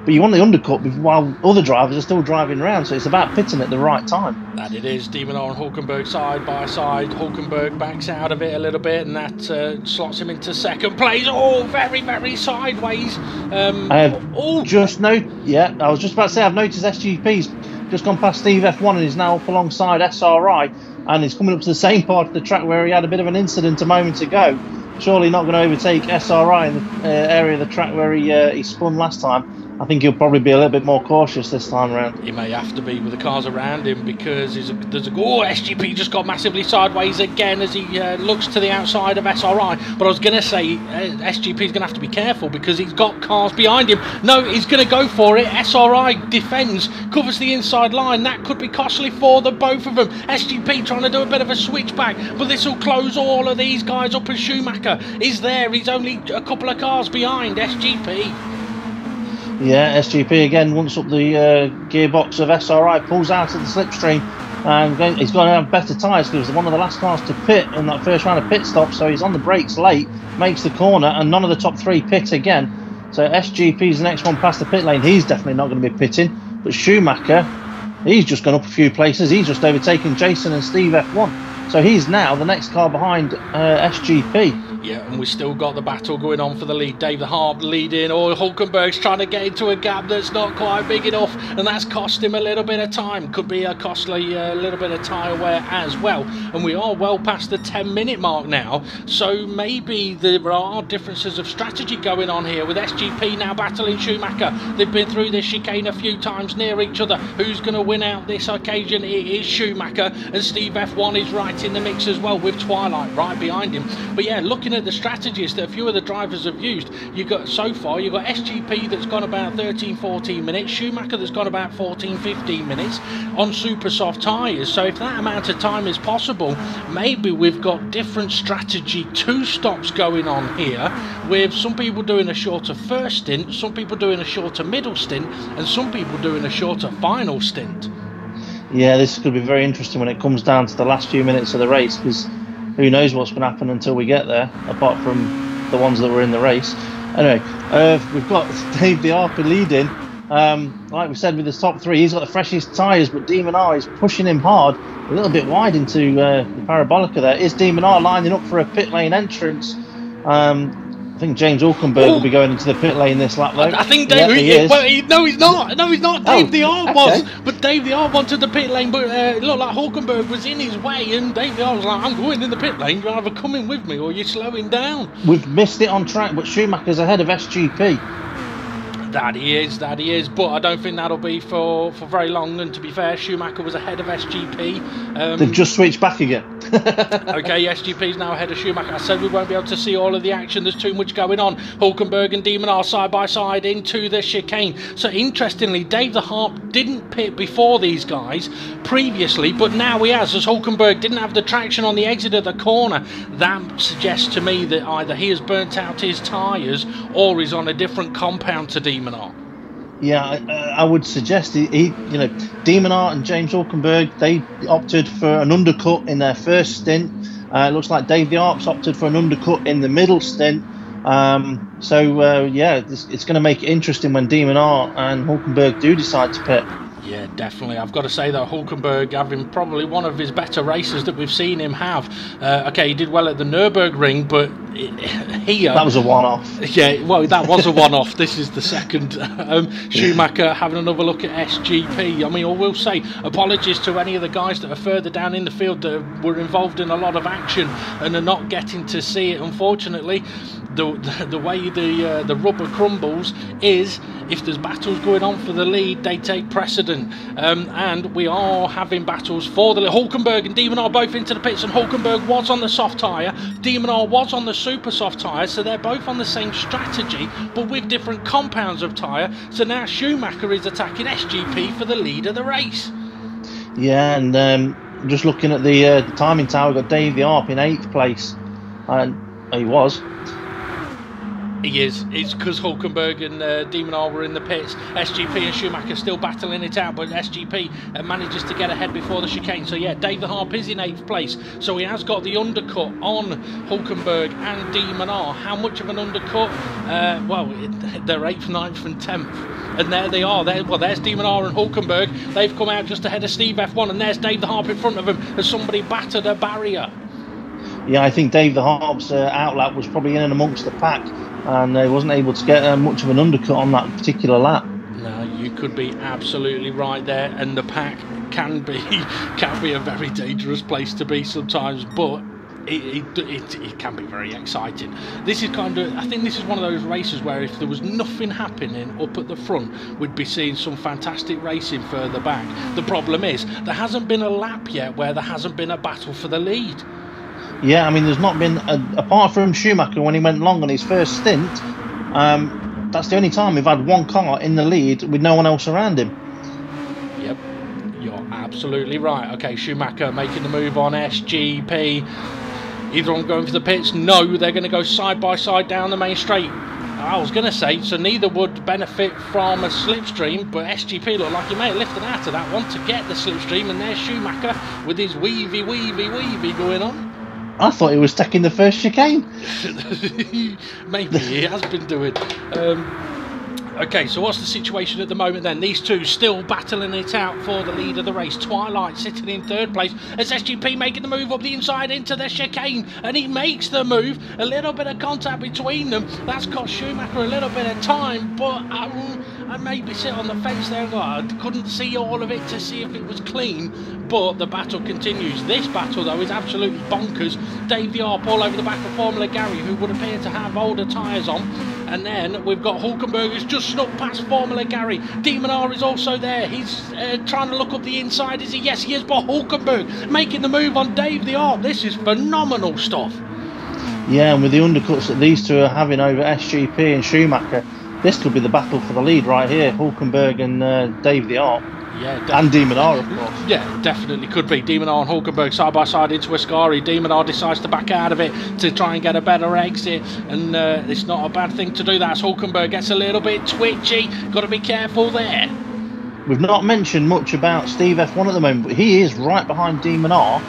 Speaker 2: But you want the undercut while other drivers are still driving around, so it's about pitting at the right time.
Speaker 1: That it is. Demon R and Hulkenberg side by side. Hulkenberg backs out of it a little bit, and that slots him into 2nd place. Oh, very sideways.
Speaker 2: I have just noticed. Yeah, I was just about to say I've noticed SGP's just gone past Steve F1 and is now up alongside SRI, and he's coming up to the same part of the track where he had a bit of an incident a moment ago. Surely not going to overtake SRI in the area of the track where he spun last time. I think he'll probably be a little bit more cautious this time around.
Speaker 1: He may have to be with the cars around him, because there's a SGP just got massively sideways again as he looks to the outside of SRI. But I was going to say SGP is going to have to be careful, because he's got cars behind him. No, he's going to go for it. SRI defends, covers the inside line. That could be costly for the both of them. SGP trying to do a bit of a switchback, but this will close all of these guys up, as Schumacher is there. He's only a couple of cars behind SGP.
Speaker 2: Yeah, SGP again wants up the gearbox of SRI, pulls out of the slipstream, and he's going to have better tyres because he's one of the last cars to pit in that first round of pit stops, so he's on the brakes late, makes the corner, and none of the top three pit again. So SGP's the next one past the pit lane. He's definitely not going to be pitting, but Schumacher, he's just gone up a few places. He's just overtaken Jason and Steve F1, so he's now the next car behind SGP.
Speaker 1: Yeah, and we've still got the battle going on for the lead. Dave the Harp leading, or Hulkenberg's trying to get into a gap that's not quite big enough, and that's cost him a little bit of time. Could be a costly little bit of tyre wear as well. And we are well past the 10-minute mark now, so maybe there are differences of strategy going on here, with SGP now battling Schumacher. They've been through this chicane a few times near each other. Who's going to win out this occasion? It is Schumacher, and Steve F1 is right in the mix as well, with Twilight right behind him. But yeah, looking at the strategies that a few of the drivers have used, you've got SGP that's gone about 13-14 minutes, Schumacher that's gone about 14-15 minutes on super soft tyres. So if that amount of time is possible, maybe we've got different strategy two stops going on here, with some people doing a shorter first stint, some people doing a shorter middle stint, and some people doing a shorter final stint.
Speaker 2: Yeah, this could be very interesting when it comes down to the last few minutes of the race, because who knows what's going to happen until we get there, apart from the ones that were in the race. Anyway, we've got Dave the Harper leading. Like we said, with his top three, he's got the freshest tyres, but Demon R is pushing him hard, a little bit wide into the Parabolica there. Is Demon R lining up for a pit lane entrance? I think James Hulkenberg will be going into the pit lane this lap, though.
Speaker 1: I think Dave.
Speaker 2: Yeah, he is.
Speaker 1: Well, no, he's not. No, he's not. Dave the Art was,
Speaker 2: okay.
Speaker 1: But Dave the Art wanted the pit lane. But it looked like Hulkenberg was in his way, and Dave the Art was like, "I'm going in the pit lane. You're either coming with me or you're slowing down."
Speaker 2: We've missed it on track, but Schumacher's ahead of SGP.
Speaker 1: That he is, but I don't think that'll be for very long. And to be fair, Schumacher was ahead of SGP.
Speaker 2: They've just switched back again.
Speaker 1: Okay, SGP's now ahead of Schumacher. I said we won't be able to see all of the action. There's too much going on. Hulkenberg and Demon are side by side into the chicane. So interestingly, Dave the Harp didn't pit before these guys previously, but now he has, as Hulkenberg didn't have the traction on the exit of the corner. That suggests to me that either he has burnt out his tyres or he's on a different compound to Demon R.
Speaker 2: Yeah, I would suggest Demon Art and James Hulkenberg, they opted for an undercut in their first stint. It looks like Dave the Arp's opted for an undercut in the middle stint. Yeah, it's going to make it interesting when Demon Art and Hulkenberg do decide to pit.
Speaker 1: Yeah, definitely. I've got to say that Hulkenberg having probably one of his better races that we've seen him have. Okay, he did well at the Nürburgring, but here...
Speaker 2: That was a one-off.
Speaker 1: Yeah, well, that was a one-off. This is the second. Schumacher having another look at SGP. I mean, I will say, apologies to any of the guys that are further down in the field that were involved in a lot of action and are not getting to see it, unfortunately. The way the rubber crumbles is, if there's battles going on for the lead, they take precedent. And we are having battles for the lead. Hulkenberg and Demon are both into the pits, and Hulkenberg was on the soft tyre. Demon R was on the super soft tyre, so they're both on the same strategy, but with different compounds of tyre. So now Schumacher is attacking SGP for the lead of the race.
Speaker 2: Yeah, and just looking at the timing tower, we've got Dave the Arp in 8th place. And he was.
Speaker 1: He is. It's because Hulkenberg and Demon R were in the pits. SGP and Schumacher still battling it out, but SGP manages to get ahead before the chicane. So yeah, Dave the Harp is in 8th place. So he has got the undercut on Hulkenberg and Demon R. How much of an undercut? Well, they're 8th, 9th and 10th. And there they are. There's Demon R and Hulkenberg. They've come out just ahead of Steve F1, and there's Dave the Harp in front of him as somebody battered a barrier.
Speaker 2: Yeah, I think Dave the Harp's outlap was probably in and amongst the pack, and he wasn't able to get much of an undercut on that particular lap.
Speaker 1: No, you could be absolutely right there, and the pack can be a very dangerous place to be sometimes, but It can be very exciting. This is I think this is one of those races where if there was nothing happening up at the front, we'd be seeing some fantastic racing further back. The problem is, there hasn't been a lap yet where there hasn't been a battle for the lead.
Speaker 2: Yeah, I mean, there's not been, apart from Schumacher when he went long on his first stint, that's the only time we've had one car in the lead with no one else around him.
Speaker 1: Yep, you're absolutely right. Okay, Schumacher making the move on SGP. Either of them going for the pits? No, they're going to go side by side down the main straight. I was going to say, so neither would benefit from a slipstream, but SGP looked like he may have lifted out of that one to get the slipstream, and there's Schumacher with his weavy going on.
Speaker 2: I thought he was taking the first chicane.
Speaker 1: Maybe he has been doing. Okay, so what's the situation at the moment then? These two still battling it out for the lead of the race. Twilight sitting in third place as SGP making the move up the inside into the chicane, and he makes the move. A little bit of contact between them. That's cost Schumacher a little bit of time, but I maybe sit on the fence there. I couldn't see all of it to see if it was clean, but the battle continues. This battle, though, is absolutely bonkers. Dave the Arp all over the back of Formula Gary, who would appear to have older tyres on. And then we've got Hulkenberg who's just snuck past Formula Gary. Demon R is also there. He's trying to look up the inside. Is he? Yes, he is. But Hulkenberg making the move on Dave the Arp. This is phenomenal stuff. Yeah,
Speaker 2: and with the undercuts that these two are having over SGP and Schumacher, this could be the battle for the lead right here. Hulkenberg and Dave the Arp.
Speaker 1: Yeah,
Speaker 2: and Demon R, of course.
Speaker 1: Yeah, definitely could be. Demon R and Hulkenberg side by side into Ascari. Demon R decides to back out of it to try and get a better exit, and it's not a bad thing to do that as Hulkenberg gets a little bit twitchy. Got to be careful there.
Speaker 2: We've not mentioned much about Steve F1 at the moment, but he is right behind Demon R,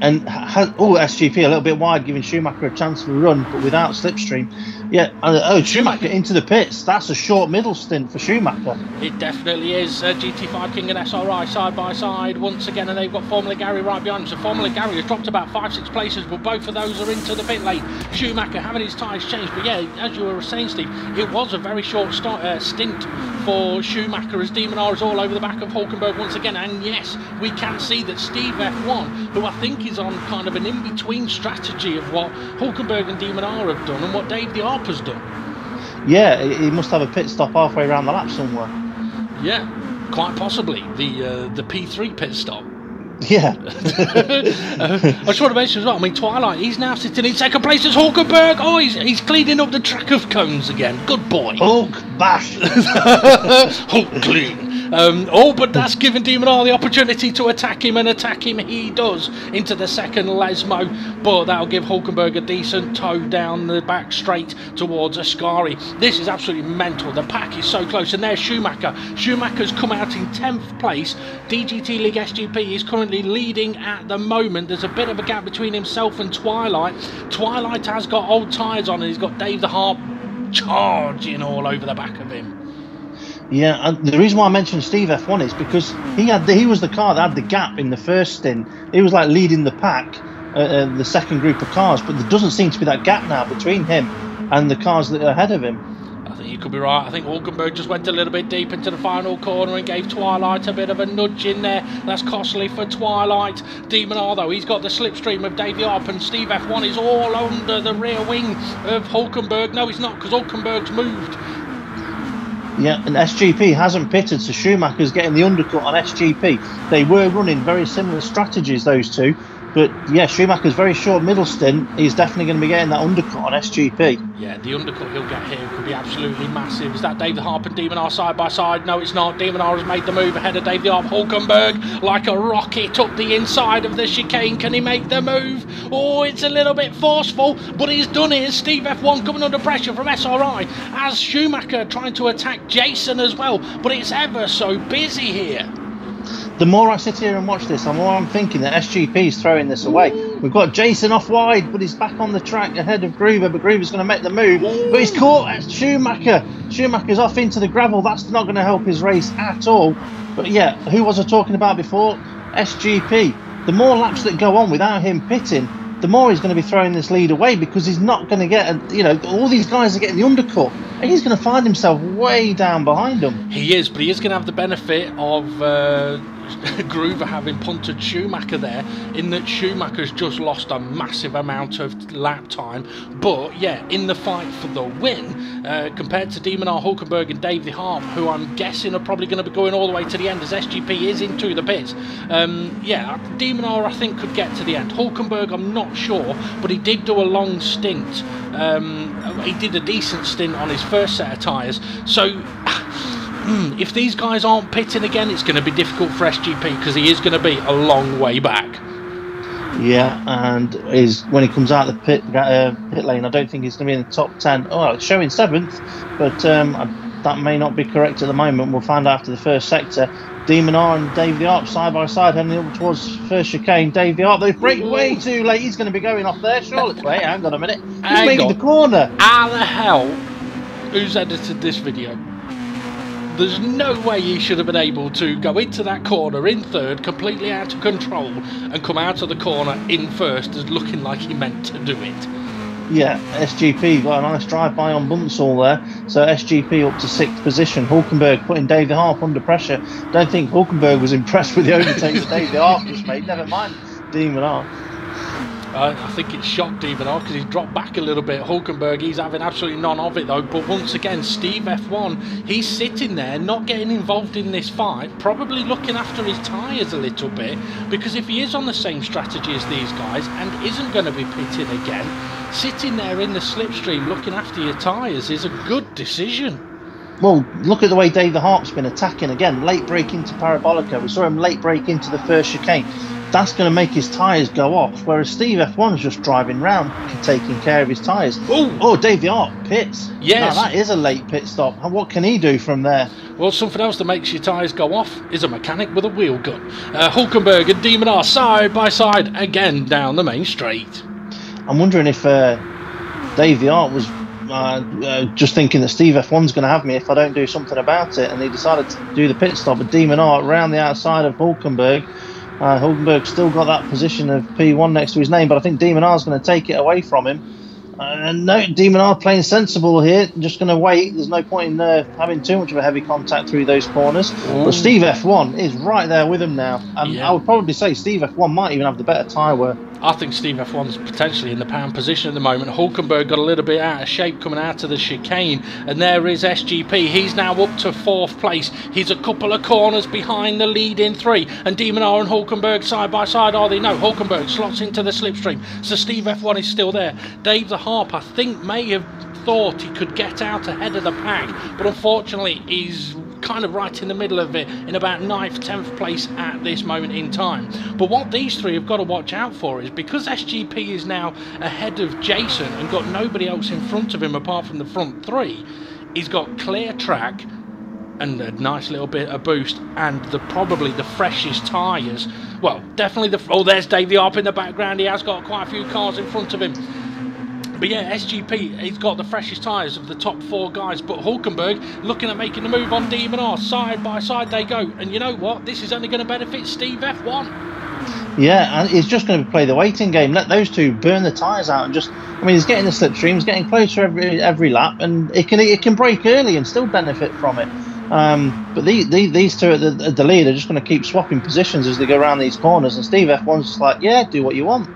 Speaker 2: and has SGP a little bit wide, giving Schumacher a chance for a run, but without slipstream. Yeah, Schumacher into the pits. That's a short middle stint for Schumacher.
Speaker 1: It definitely is. GT5 King and SRI side by side once again, and they've got Formula Gary right behind them. So Formula Gary has dropped about 5-6 places, but both of those are into the pit lane. Schumacher having his tyres changed, but yeah, as you were saying, Steve, it was a very short stint for Schumacher as Demon R is all over the back of Hulkenberg once again. And yes, we can see that Steve F1, who I think is on kind of an in-between strategy of what Hulkenberg and Demon R have done and what Dave the Arp has done.
Speaker 2: Yeah, he must have a pit stop halfway around the lap somewhere.
Speaker 1: Yeah, quite possibly the P3 pit stop.
Speaker 2: Yeah.
Speaker 1: I just want to mention as well, I mean, Twilight, he's now sitting in second place as Hulkenberg. Oh, he's cleaning up the track of cones again. Good boy.
Speaker 2: Hulk bash.
Speaker 1: Hulk clean. But that's given Demon R the opportunity to attack him, and attack him he does into the second Lesmo, but that'll give Hulkenberg a decent tow down the back straight towards Ascari. This is absolutely mental. The pack is so close, and there's Schumacher. Schumacher's come out in 10th place. DGT League SGP is currently leading at the moment. There's a bit of a gap between himself and Twilight. Twilight has got old tyres on, and he's got Dave the Harp charging all over the back of him.
Speaker 2: Yeah, and the reason why I mentioned Steve F1 is because he was the car that had the gap in the first stint. He was like leading the pack, the second group of cars, but there doesn't seem to be that gap now between him and the cars that are ahead of him.
Speaker 1: I think you could be right. I think Hulkenberg just went a little bit deep into the final corner and gave Twilight a bit of a nudge in there. That's costly for Twilight. Demon R, though, he's got the slipstream of Dave the Arp, and Steve F1 is all under the rear wing of Hulkenberg. No, he's not, because Hulkenberg's moved.
Speaker 2: Yeah, and SGP hasn't pitted, so Schumacher's getting the undercut on SGP. They were running very similar strategies, those two. But yeah, Schumacher's very short middle stint. He's definitely going to be getting that undercut on SGP.
Speaker 1: Yeah, the undercut he'll get here could be absolutely massive. Is that Dave the Harp and Demon R side by side? No, it's not. Demon R has made the move ahead of Dave the Harp. Hulkenberg, like a rocket up the inside of the chicane. Can he make the move? Oh, it's a little bit forceful, but he's done it. Steve F1 coming under pressure from SRI as Schumacher trying to attack Jason as well. But it's ever so busy here.
Speaker 2: The more I sit here and watch this, the more I'm thinking that SGP is throwing this away. We've got Jason off wide, but he's back on the track ahead of Gruber, but Gruber's going to make the move. But he's caught Schumacher. Schumacher's off into the gravel. That's not going to help his race at all. But yeah, who was I talking about before? SGP. The more laps that go on without him pitting, the more he's going to be throwing this lead away, because he's not going to get, all these guys are getting the undercut, and he's going to find himself way down behind them.
Speaker 1: He is, but he is going to have the benefit of Groover having punted Schumacher there, in that Schumacher's just lost a massive amount of lap time. But yeah, in the fight for the win, compared to Demonar, Hulkenberg and Dave the Harp, who I'm guessing are probably going to be going all the way to the end as SGP is into the pits. Yeah, Demonar I think could get to the end. Hulkenberg I'm not sure, but he did do a long stint. He did a decent stint on his first set of tyres. So if these guys aren't pitting again, it's going to be difficult for SGP, because he is going to be a long way back.
Speaker 2: Yeah, and when he comes out of the pit lane, I don't think he's going to be in the top 10. Oh, it's showing 7th, but that may not be correct at the moment. We'll find out after the first sector. Demonar and Dave the Arp side by side heading up towards first chicane. Dave the Arp, they've braked way too late. He's going to be going off there, surely. Wait, hang on a minute. He's making the corner.
Speaker 1: How the hell? Who's edited this video? There's no way he should have been able to go into that corner in third, completely out of control, and come out of the corner in first as looking like he meant to do it.
Speaker 2: Yeah, SGP got a nice drive-by on Buntsall there, so SGP up to 6th position. Hulkenberg putting Dave the Harp under pressure. Don't think Hulkenberg was impressed with the overtake that Dave the Harp just made, never mind Demonar.
Speaker 1: I think it's shocked Demonar because he's dropped back a little bit. Hulkenberg, he's having absolutely none of it though. But once again, Steve F1, he's sitting there not getting involved in this fight, probably looking after his tyres a little bit, because if he is on the same strategy as these guys and isn't going to be pitting again, sitting there in the slipstream looking after your tyres is a good decision.
Speaker 2: Well, look at the way Dave the Harp's been attacking again. Late break into Parabolica. We saw him late break into the first chicane. That's going to make his tyres go off, whereas Steve F1's just driving round, taking care of his tyres. Oh, Dave the Arp pits.
Speaker 1: Yes.
Speaker 2: Now, that is a late pit stop. What can he do from there?
Speaker 1: Well, something else that makes your tyres go off is a mechanic with a wheel gun. Hulkenberg and Demonar side by side again down the main straight.
Speaker 2: I'm wondering if Dave the Arp was just thinking that Steve F1's going to have me if I don't do something about it, and he decided to do the pit stop with Demonar around the outside of Hulkenberg. Hulkenberg's still got that position of P1 next to his name, but I think Demonar's going to take it away from him. No, Demonar playing sensible here, just going to wait. There's no point in having too much of a heavy contact through those corners. Ooh. But Steve F1 is right there with him now. I would probably say Steve F1 might even have the better tyre wear.
Speaker 1: I think Steve F1's potentially in the pound position at the moment. Hulkenberg got a little bit out of shape coming out of the chicane, and there is SGP. He's now up to 4th place. He's a couple of corners behind the lead-in 3, and Demonar and Hulkenberg side by side, are they? No, Hulkenberg slots into the slipstream, so Steve F1 is still there. Dave the Harp, I think, may have thought he could get out ahead of the pack, but unfortunately he's kind of right in the middle of it, in about 9th, 10th place at this moment in time. But what these three have got to watch out for is, because SGP is now ahead of Jason and got nobody else in front of him apart from the front 3, he's got clear track and a nice little bit of boost, and probably the freshest tyres. Well, definitely there's Dave the Arp in the background. He has got quite a few cars in front of him. But yeah, SGP, he's got the freshest tyres of the top 4 guys. But Hulkenberg looking at making the move on Demonar. Side by side they go. And you know what? This is only going to benefit Steve F1.
Speaker 2: Yeah, and he's just going to play the waiting game. Let those two burn the tyres out and just... I mean, he's getting the slipstream, he's getting closer every lap, and it can break early and still benefit from it. But these two at the lead are just going to keep swapping positions as they go around these corners. And Steve F1's just like, yeah, do what you want.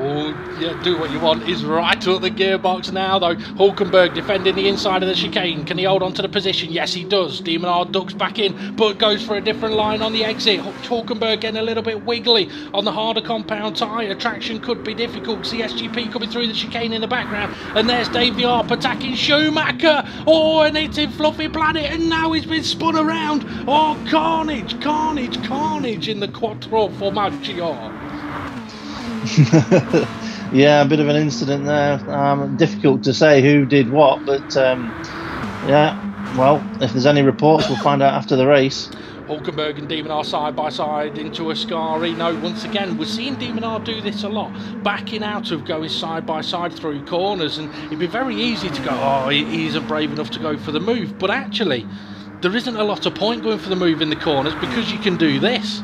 Speaker 1: Oh, yeah, do what you want. He's right up the gearbox now, though. Hulkenberg defending the inside of the chicane. Can he hold on to the position? Yes, he does. Demonar ducks back in, but goes for a different line on the exit. Hulkenberg getting a little bit wiggly on the harder compound tyre. Traction could be difficult. See SGP coming through the chicane in the background. And there's Dave the Arp attacking Schumacher. Oh, and it's in Fluffy Planet, and now he's been spun around. Oh, carnage, carnage, carnage in the Quattro Formaggio.
Speaker 2: Yeah, a bit of an incident there. Difficult to say who did what, but yeah, well, if there's any reports, we'll find out after the race.
Speaker 1: Hulkenberg and Demonar side by side into Ascari. No, once again, we're seeing Demonar do this a lot, backing out of going side by side through corners, and it'd be very easy to go, oh, he isn't brave enough to go for the move, but actually, there isn't a lot of point going for the move in the corners because you can do this.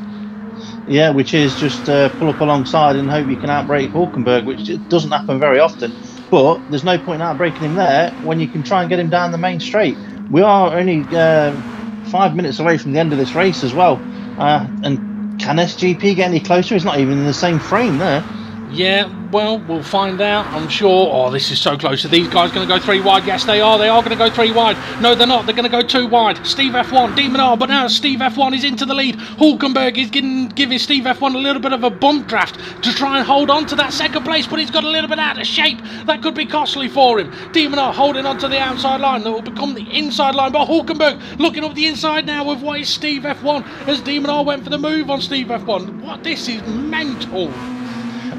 Speaker 2: Yeah, which is just pull up alongside and hope you can outbrake Hulkenberg, which doesn't happen very often. But there's no point in outbraking him there when you can try and get him down the main straight. We are only 5 minutes away from the end of this race as well. And can SGP get any closer? He's not even in the same frame there.
Speaker 1: Yeah, well, we'll find out, I'm sure. Oh, this is so close. Are these guys going to go 3 wide? Yes, they are. They are going to go 3 wide. No, they're not. They're going to go 2 wide. Steve F1, Demon R, but now Steve F1 is into the lead. Hulkenberg is giving Steve F1 a little bit of a bump draft to try and hold on to that second place, but he's got a little bit out of shape. That could be costly for him. Demon R holding on to the outside line. That will become the inside line, but Hulkenberg looking up the inside now of what is Steve F1 as Demon R went for the move on Steve F1. What? This is mental.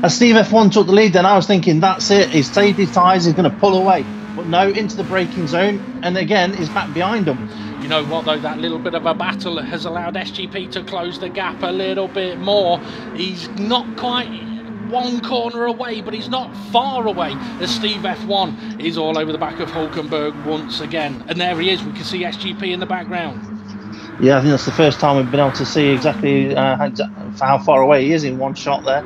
Speaker 2: As Steve F1 took the lead, then I was thinking, that's it, he's saved his tyres, he's going to pull away. But no, into the braking zone, and again, he's back behind him.
Speaker 1: You know what, though, that little bit of a battle has allowed SGP to close the gap a little bit more. He's not quite 1 corner away, but he's not far away, as Steve F1 is all over the back of Hulkenberg once again. And there he is, we can see SGP in the background.
Speaker 2: Yeah, I think that's the first time we've been able to see exactly how far away he is in one shot there.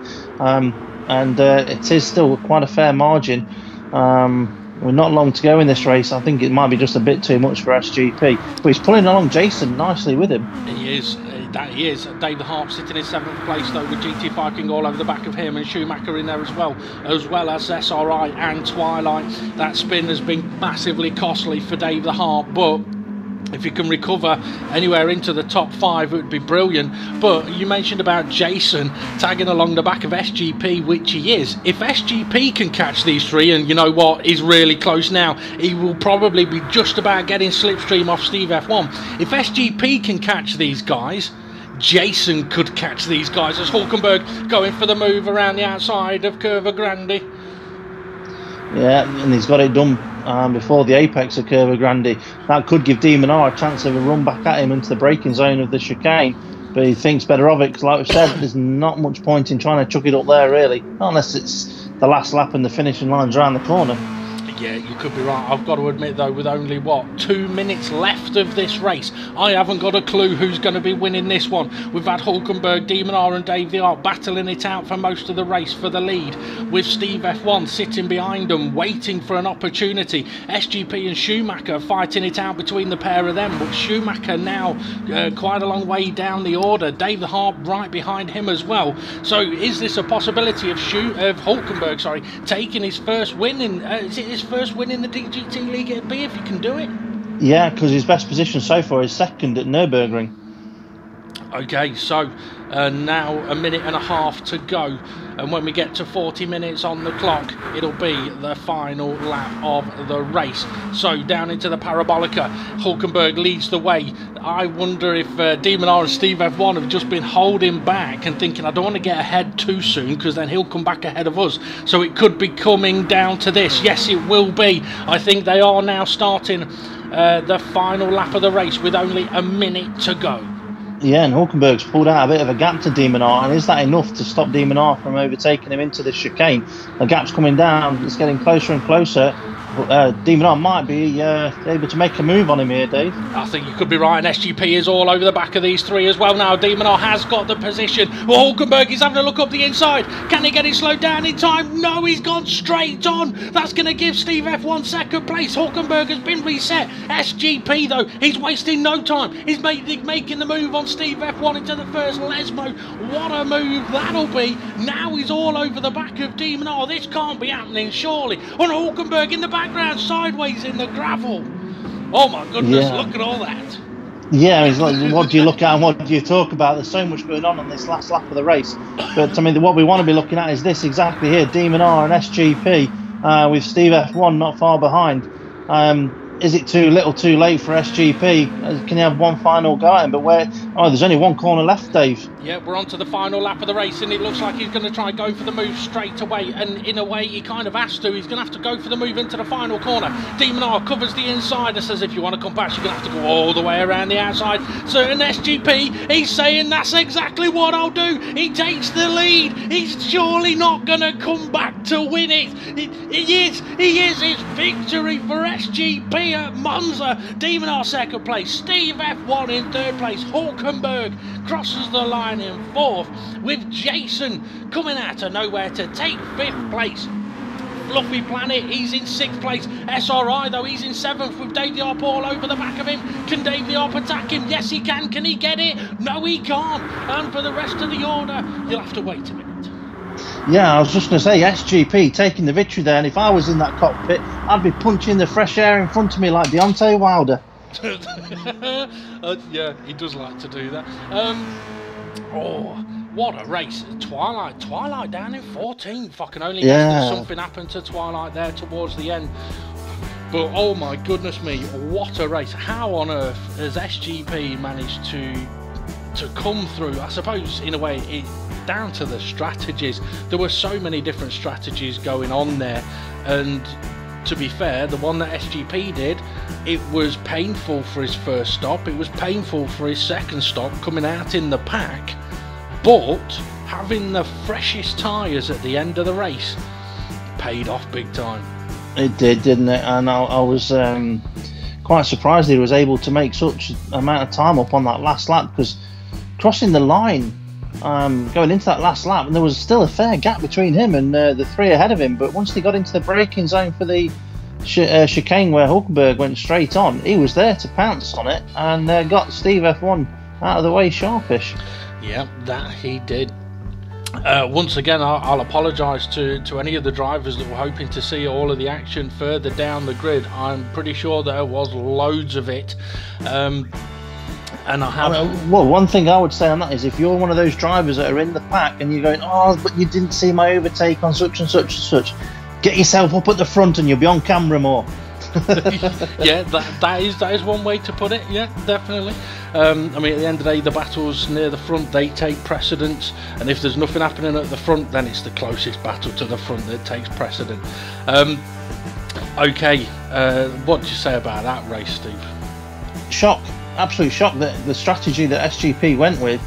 Speaker 2: And it is still quite a fair margin. We're not long to go in this race. I think it might be just a bit too much for SGP. But he's pulling along Jason nicely with him.
Speaker 1: He is. That he is. David Harp sitting in 7th place though, with GT Viking all over the back of him, and Schumacher in there as well as SRI and Twilight. That spin has been massively costly for Dave the Harp, but if you can recover anywhere into the top 5, it would be brilliant. But you mentioned about Jason tagging along the back of SGP, which he is. If SGP can catch these 3, and you know what, he's really close now, he will probably be just about getting slipstream off Steve F1. If SGP can catch these guys, Jason could catch these guys, as Hulkenberg going for the move around the outside of Curva Grande.
Speaker 2: Yeah, and he's got it done before the apex of Curva Grande. That could give Demon R a chance of a run back at him into the braking zone of the chicane, but he thinks better of it, because like we said, there's not much point in trying to chuck it up there really, not unless it's the last lap and the finishing line's around the corner.
Speaker 1: Yeah, you could be right. I've got to admit though, with only what, 2 minutes left of this race, I haven't got a clue who's going to be winning this one. We've had Hulkenberg, Demon R and Dave the Art battling it out for most of the race for the lead, with Steve F1 sitting behind them waiting for an opportunity. SGP and Schumacher fighting it out between the pair of them, but Schumacher now quite a long way down the order. Dave the Harp right behind him as well. So is this a possibility of Hulkenberg taking his first win in is it his first win in the DGT League at B, if he can do it? Yeah,
Speaker 2: because his best position so far is second at Nürburgring.
Speaker 1: Okay, so now 1.5 minutes to go, and when we get to 40 minutes on the clock, it'll be the final lap of the race. So down into the Parabolica, Hulkenberg leads the way. I wonder if Demon R and Steve F1 have just been holding back and thinking, I don't want to get ahead too soon, because then he'll come back ahead of us. So it could be coming down to this. Yes, it will be. I think they are now starting the final lap of the race with only 1 minute to go.
Speaker 2: Yeah, and Hulkenberg's pulled out a bit of a gap to Demon R, and is that enough to stop Demon R from overtaking him into the chicane? The gap's coming down, it's getting closer and closer. Demon R might be able to make a move on him here, Dave.
Speaker 1: I think you could be right, and SGP is all over the back of these 3 as well now. Demon R has got the position. Well, Hulkenberg is having a look up the inside. Can he get it slowed down in time? No, he's gone straight on. That's going to give Steve F1 second place. Hulkenberg has been reset. SGP, though, he's wasting no time. He's making the move on Steve F1 into the first Lesmo. What a move that'll be. Now he's all over the back of Demon R. This can't be happening, surely. On Hulkenberg in the background, sideways in the gravel. Oh my goodness, yeah. Look at all that.
Speaker 2: Yeah, it's like, what do you look at and what do you talk about? There's so much going on this last lap of the race. But I mean, what we want to be looking at is this exactly here: Demon R and SGP, with Steve F1 not far behind. Is it too little too late for SGP? Can you have one final go at him? But there's only 1 corner left, Dave.
Speaker 1: Yeah, we're on to the final lap of the race, and it looks like he's going to try and go for the move straight away, and in a way he kind of has to. He's going to have to go for the move into the final corner. Demon R covers the inside and says, if you want to come back, you're going to have to go all the way around the outside. So in SGP, he's saying, that's exactly what I'll do. He takes the lead. He's surely not going to come back to win it. He is. It's victory for SGP at Monza. Demon R second place. Steve F1 in 3rd place. Hulkenberg crosses the line in 4th, with Jason coming out of nowhere to take 5th place. Fluffy Planet, he's in 6th place. SRI though, he's in 7th with Dave the Arp all over the back of him. Can Dave the Arp attack him? Yes he can. Can he get it? No he can't. And for the rest of the order, you'll have to wait a minute.
Speaker 2: Yeah, I was just going to say, SGP taking the victory there, and if I was in that cockpit, I'd be punching the fresh air in front of me like Deontay Wilder.
Speaker 1: Yeah, he does like to do that. Oh, what a race. Twilight down in 14th. I can only guess that something happened to Twilight there towards the end. But oh my goodness me, what a race. How on earth has SGP managed to come through? I suppose in a way it down to the strategies. There were so many different strategies going on there, and to be fair, the one that SGP did, it was painful for his first stop, it was painful for his second stop coming out in the pack, but having the freshest tyres at the end of the race paid off big time. It
Speaker 2: did, didn't it? And I was quite surprised he was able to make such amount of time up on that last lap, because crossing the line going into that last lap, and there was still a fair gap between him and the 3 ahead of him, but once they got into the braking zone for the chicane where Hulkenberg went straight on, he was there to pounce on it and got Steve F1 out of the way sharpish.
Speaker 1: Yeah, that he did. Once again, I'll apologise to any of the drivers that were hoping to see all of the action further down the grid. I'm pretty sure there was loads of it. And I have.
Speaker 2: Well, one thing I would say on that is, if you're one of those drivers that are in the pack and you're going, oh, but you didn't see my overtake on such and such and such, get yourself up at the front and you'll be on camera more.
Speaker 1: Yeah, that is one way to put it. Yeah, definitely. I mean, at the end of the day, the battles near the front, they take precedence, and if there's nothing happening at the front, then it's the closest battle to the front that takes precedent. Okay, what do you say about that race, Steve?
Speaker 2: Shock. Absolute shock that the strategy that SGP went with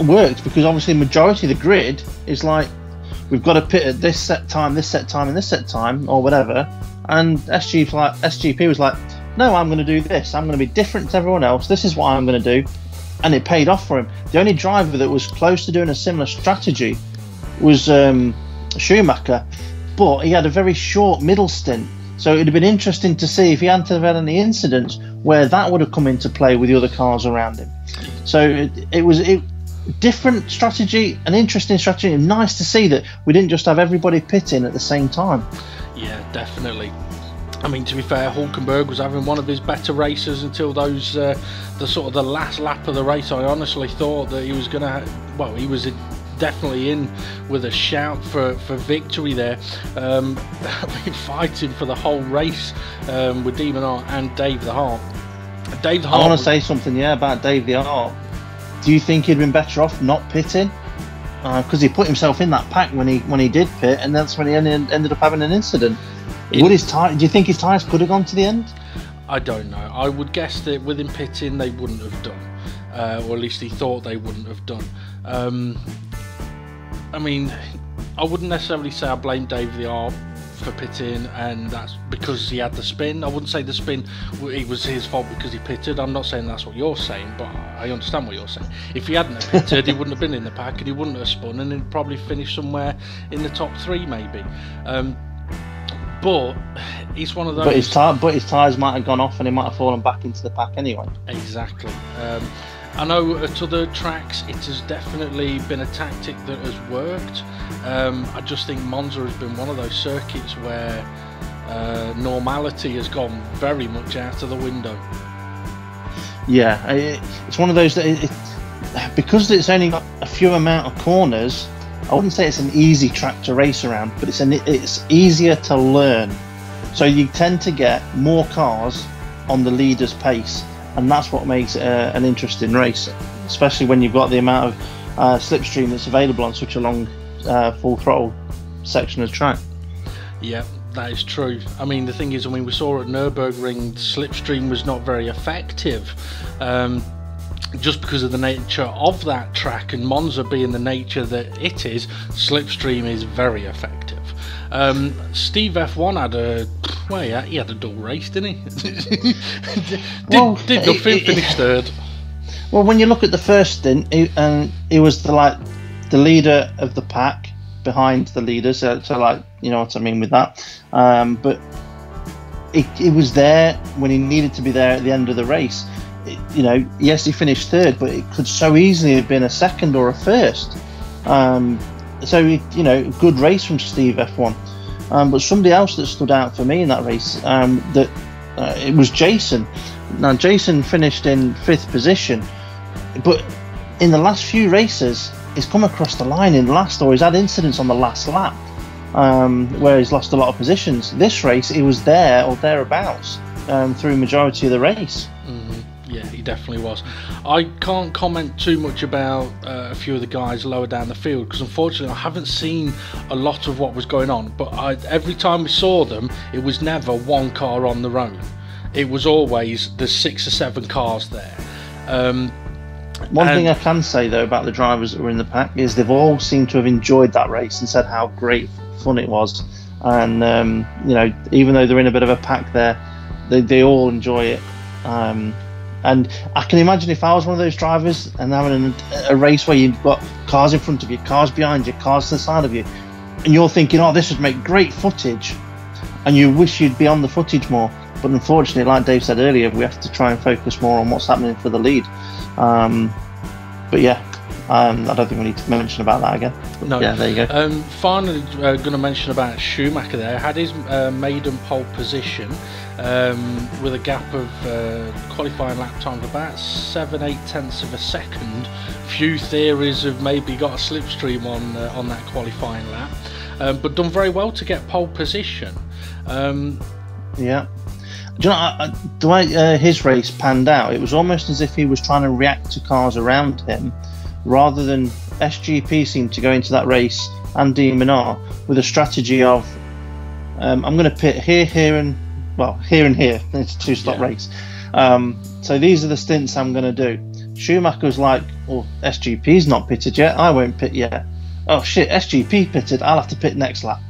Speaker 2: worked, because obviously the majority of the grid is like, we've got to pit at this set time, this set time, and this set time, or whatever. And SGP was like, no, I'm going to do this. I'm going to be different to everyone else. This is what I'm going to do. And it paid off for him. The only driver that was close to doing a similar strategy was Schumacher, but he had a very short middle stint. So it would have been interesting to see if he hadn't have had any incidents where that would have come into play with the other cars around him. So it was different strategy, an interesting strategy, and nice to see that we didn't just have everybody pitting at the same time.
Speaker 1: Yeah, definitely. I mean, to be fair, Hulkenberg was having one of his better races until those the last lap of the race. I honestly thought that he was going to, well, he was definitely in with a shout for victory there. Been fighting for the whole race with Demon Art and Dave the Harp.
Speaker 2: I want to say something, about Dave the Harp. Do you think he'd been better off not pitting? Because he put himself in that pack when he did pit, and that's when he ended up having an incident. Do you think his tyres could have gone to the end?
Speaker 1: I don't know. I would guess that with him pitting, they wouldn't have done, or at least he thought they wouldn't have done. I mean, I wouldn't necessarily say I blame Dave the Arp for pitting, and that's because he had the spin. I wouldn't say the spin, it was his fault because he pitted. I'm not saying that's what you're saying, but I understand what you're saying. If he hadn't have pitted, he wouldn't have been in the pack, and he wouldn't have spun, and he'd probably finished somewhere in the top 3 maybe. But it's one of those.
Speaker 2: But his tyres might have gone off, and he might have fallen back into the pack anyway.
Speaker 1: Exactly. I know at other tracks it has definitely been a tactic that has worked. I just think Monza has been one of those circuits where normality has gone very much out of the window.
Speaker 2: Yeah, it's one of those that because it's only got a few amount of corners, I wouldn't say it's an easy track to race around, but it's easier to learn. So you tend to get more cars on the leader's pace, and that's what makes it an interesting race, especially when you've got the amount of slipstream that's available on such a long full throttle section of track.
Speaker 1: Yeah, that is true. I mean, the thing is, we saw at Nürburgring, slipstream was not very effective. Just because of the nature of that track, and Monza being the nature that it is, slipstream is very effective. Steve F1 had he had a dull race, didn't he? did nothing, finished third.
Speaker 2: Well, when you look at the first stint, he was the leader of the pack, behind the leaders. So like, you know what I mean with that. But it was there when he needed to be there at the end of the race. You know, yes, he finished third, but it could so easily have been a second or a first. So you know, good race from Steve F1. But somebody else that stood out for me in that race, it was Jason. Now Jason finished in 5th position, but in the last few races, he's come across the line in last, or he's had incidents on the last lap where he's lost a lot of positions. This race, he was there or thereabouts through majority of the race.
Speaker 1: Yeah, he definitely was. I can't comment too much about a few of the guys lower down the field because unfortunately I haven't seen a lot of what was going on, but every time we saw them, it was never one car on their own. It was always the 6 or 7 cars there.
Speaker 2: One thing I can say though about the drivers that were in the pack is they've all seemed to have enjoyed that race and said how great fun it was. And you know, even though they're in a bit of a pack there, they all enjoy it. And I can imagine if I was one of those drivers and having a race where you've got cars in front of you, cars behind you, cars to the side of you, and you're thinking, oh, this would make great footage, and you wish you'd be on the footage more. But unfortunately, like Dave said earlier, we have to try and focus more on what's happening for the lead. But yeah, I don't think we need to mention about that again. But
Speaker 1: no.
Speaker 2: Yeah, there you go.
Speaker 1: Finally, going to mention about Schumacher there. Had his maiden pole position with a gap of qualifying lap time of about 7-8 tenths of a second. Few theories have maybe got a slipstream on that qualifying lap, but done very well to get pole position.
Speaker 2: Yeah. Do you know, the way his race panned out, it was almost as if he was trying to react to cars around him, rather than SGP seemed to go into that race and D-Minar with a strategy of I'm going to pit here, here, and well, here and here. It's a 2-stop race. So these are the stints I'm going to do. Schumacher's like, well, SGP's not pitted yet. I won't pit yet. Oh shit, SGP pitted. I'll have to pit next lap.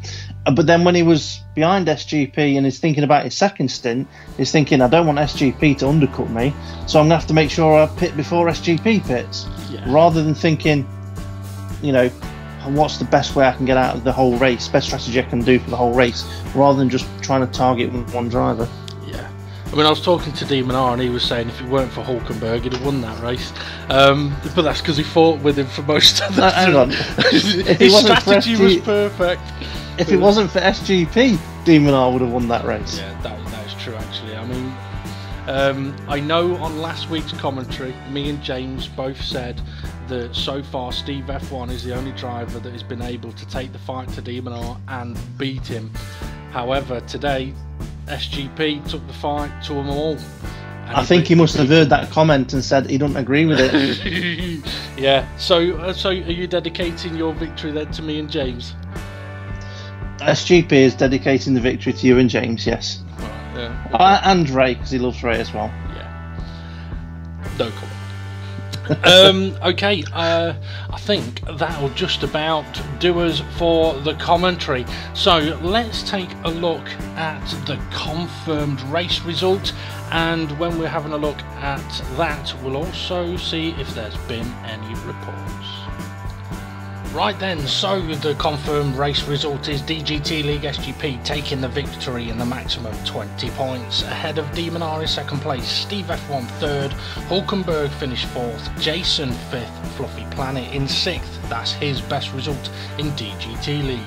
Speaker 2: But then when he was behind SGP and is thinking about his second stint, he's thinking, I don't want SGP to undercut me, so I'm going to have to make sure I pit before SGP pits. Yeah. Rather than thinking, you know, what's the best way I can get out of the whole race, best strategy I can do for the whole race, rather than just trying to target one driver.
Speaker 1: Yeah. I mean, I was talking to D-Minar and he was saying if it weren't for Hulkenberg, he'd have won that race. But that's because he fought with him for most of the
Speaker 2: hang on.
Speaker 1: His strategy was perfect.
Speaker 2: If it wasn't for SGP, D-Minar would have won that race.
Speaker 1: Yeah, that is true actually. I mean, I know on last week's commentary, me and James both said that so far Steve F1 is the only driver that has been able to take the fight to D-Minar and beat him. However, today SGP took the fight to them all.
Speaker 2: I think he must have heard that comment and said he doesn't agree with it.
Speaker 1: Yeah. So are you dedicating your victory then to me and James?
Speaker 2: SGP is dedicating the victory to you and James, yes.
Speaker 1: Right, yeah.
Speaker 2: And Ray, because he loves Ray as well.
Speaker 1: Yeah. No comment. Okay, I think that'll just about do us for the commentary. So let's take a look at the confirmed race result, and when we're having a look at that, we'll also see if there's been any reports. Right then, so the confirmed race result is DGT League SGP taking the victory in the maximum 20 points, ahead of D-Minar in second place, Steve F1 third, Hulkenberg finished fourth, Jason fifth, Fluffy Planet in sixth. That's his best result in DGT League.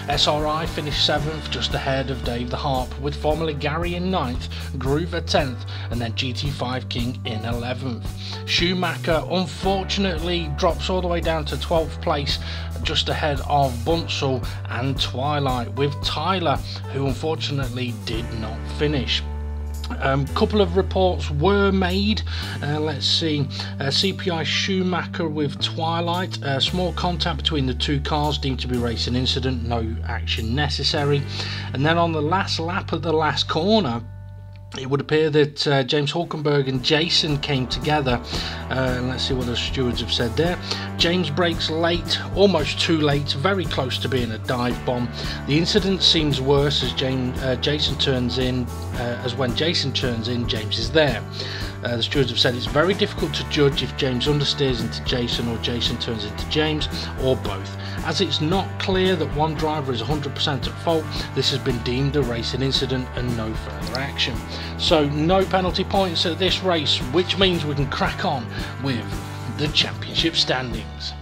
Speaker 1: SRI finished seventh, just ahead of Dave the Harp, with formerly Gary in ninth, Groover 10th, and then GT5 King in 11th. Schumacher unfortunately drops all the way down to 12th place, just ahead of Bunzel and Twilight, with Tyler, who unfortunately did not finish. Couple of reports were made. Let's see. CPI Schumacher with Twilight. Small contact between the two cars, deemed to be racing incident. No action necessary. And then on the last lap of the last corner, it would appear that James Hulkenberg and Jason came together. Let's see what the stewards have said there. James brakes late, almost too late, very close to being a dive bomb. The incident seems worse as Jason turns in, as when Jason turns in, James is there. The stewards have said it's very difficult to judge if James understeers into Jason or Jason turns into James, or both. As it's not clear that one driver is 100% at fault, this has been deemed a racing incident and no further action. So no penalty points at this race, which means we can crack on with the championship standings.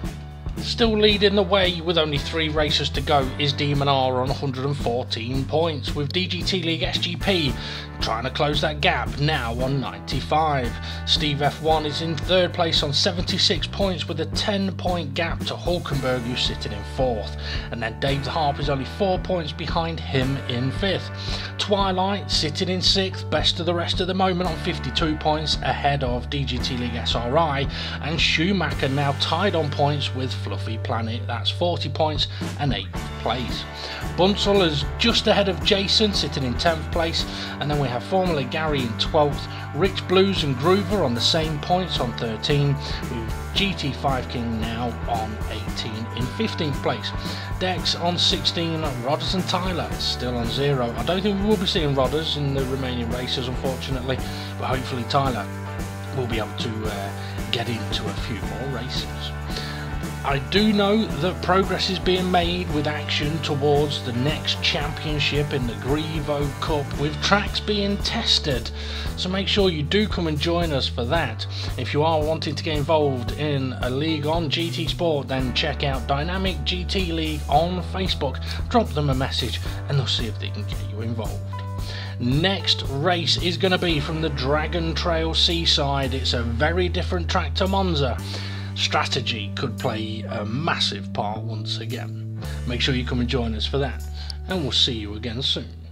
Speaker 1: Still leading the way with only 3 races to go is Demon R on 114 points, with DGT League SGP trying to close that gap, now on 95. Steve F1 is in 3rd place on 76 points with a 10-point gap to Hulkenberg, who's sitting in 4th, and then Dave the Harp is only 4 points behind him in 5th. Twilight sitting in 6th, best of the rest at the moment on 52 points ahead of DGT League SRI, and Schumacher now tied on points with Fluffy Planet, that's 40 points and 8th place. Bunsel is just ahead of Jason, sitting in 10th place, and then we have Formula Gary in 12th, Rich Blues and Groover on the same points on 13, with GT5 King now on 18 in 15th place. Dex on 16, Rodders and Tyler still on 0. I don't think we will be seeing Rodders in the remaining races, unfortunately, but hopefully Tyler will be able to get into a few more races. I do know that progress is being made with action towards the next championship in the Grevo Cup, with tracks being tested, so make sure you do come and join us for that. If you are wanting to get involved in a league on GT Sport, then check out Dynamic GT League on Facebook, drop them a message and they'll see if they can get you involved. Next race is going to be from the Dragon Trail Seaside. It's a very different track to Monza. Strategy could play a massive part once again. Make sure you come and join us for that, and we'll see you again soon.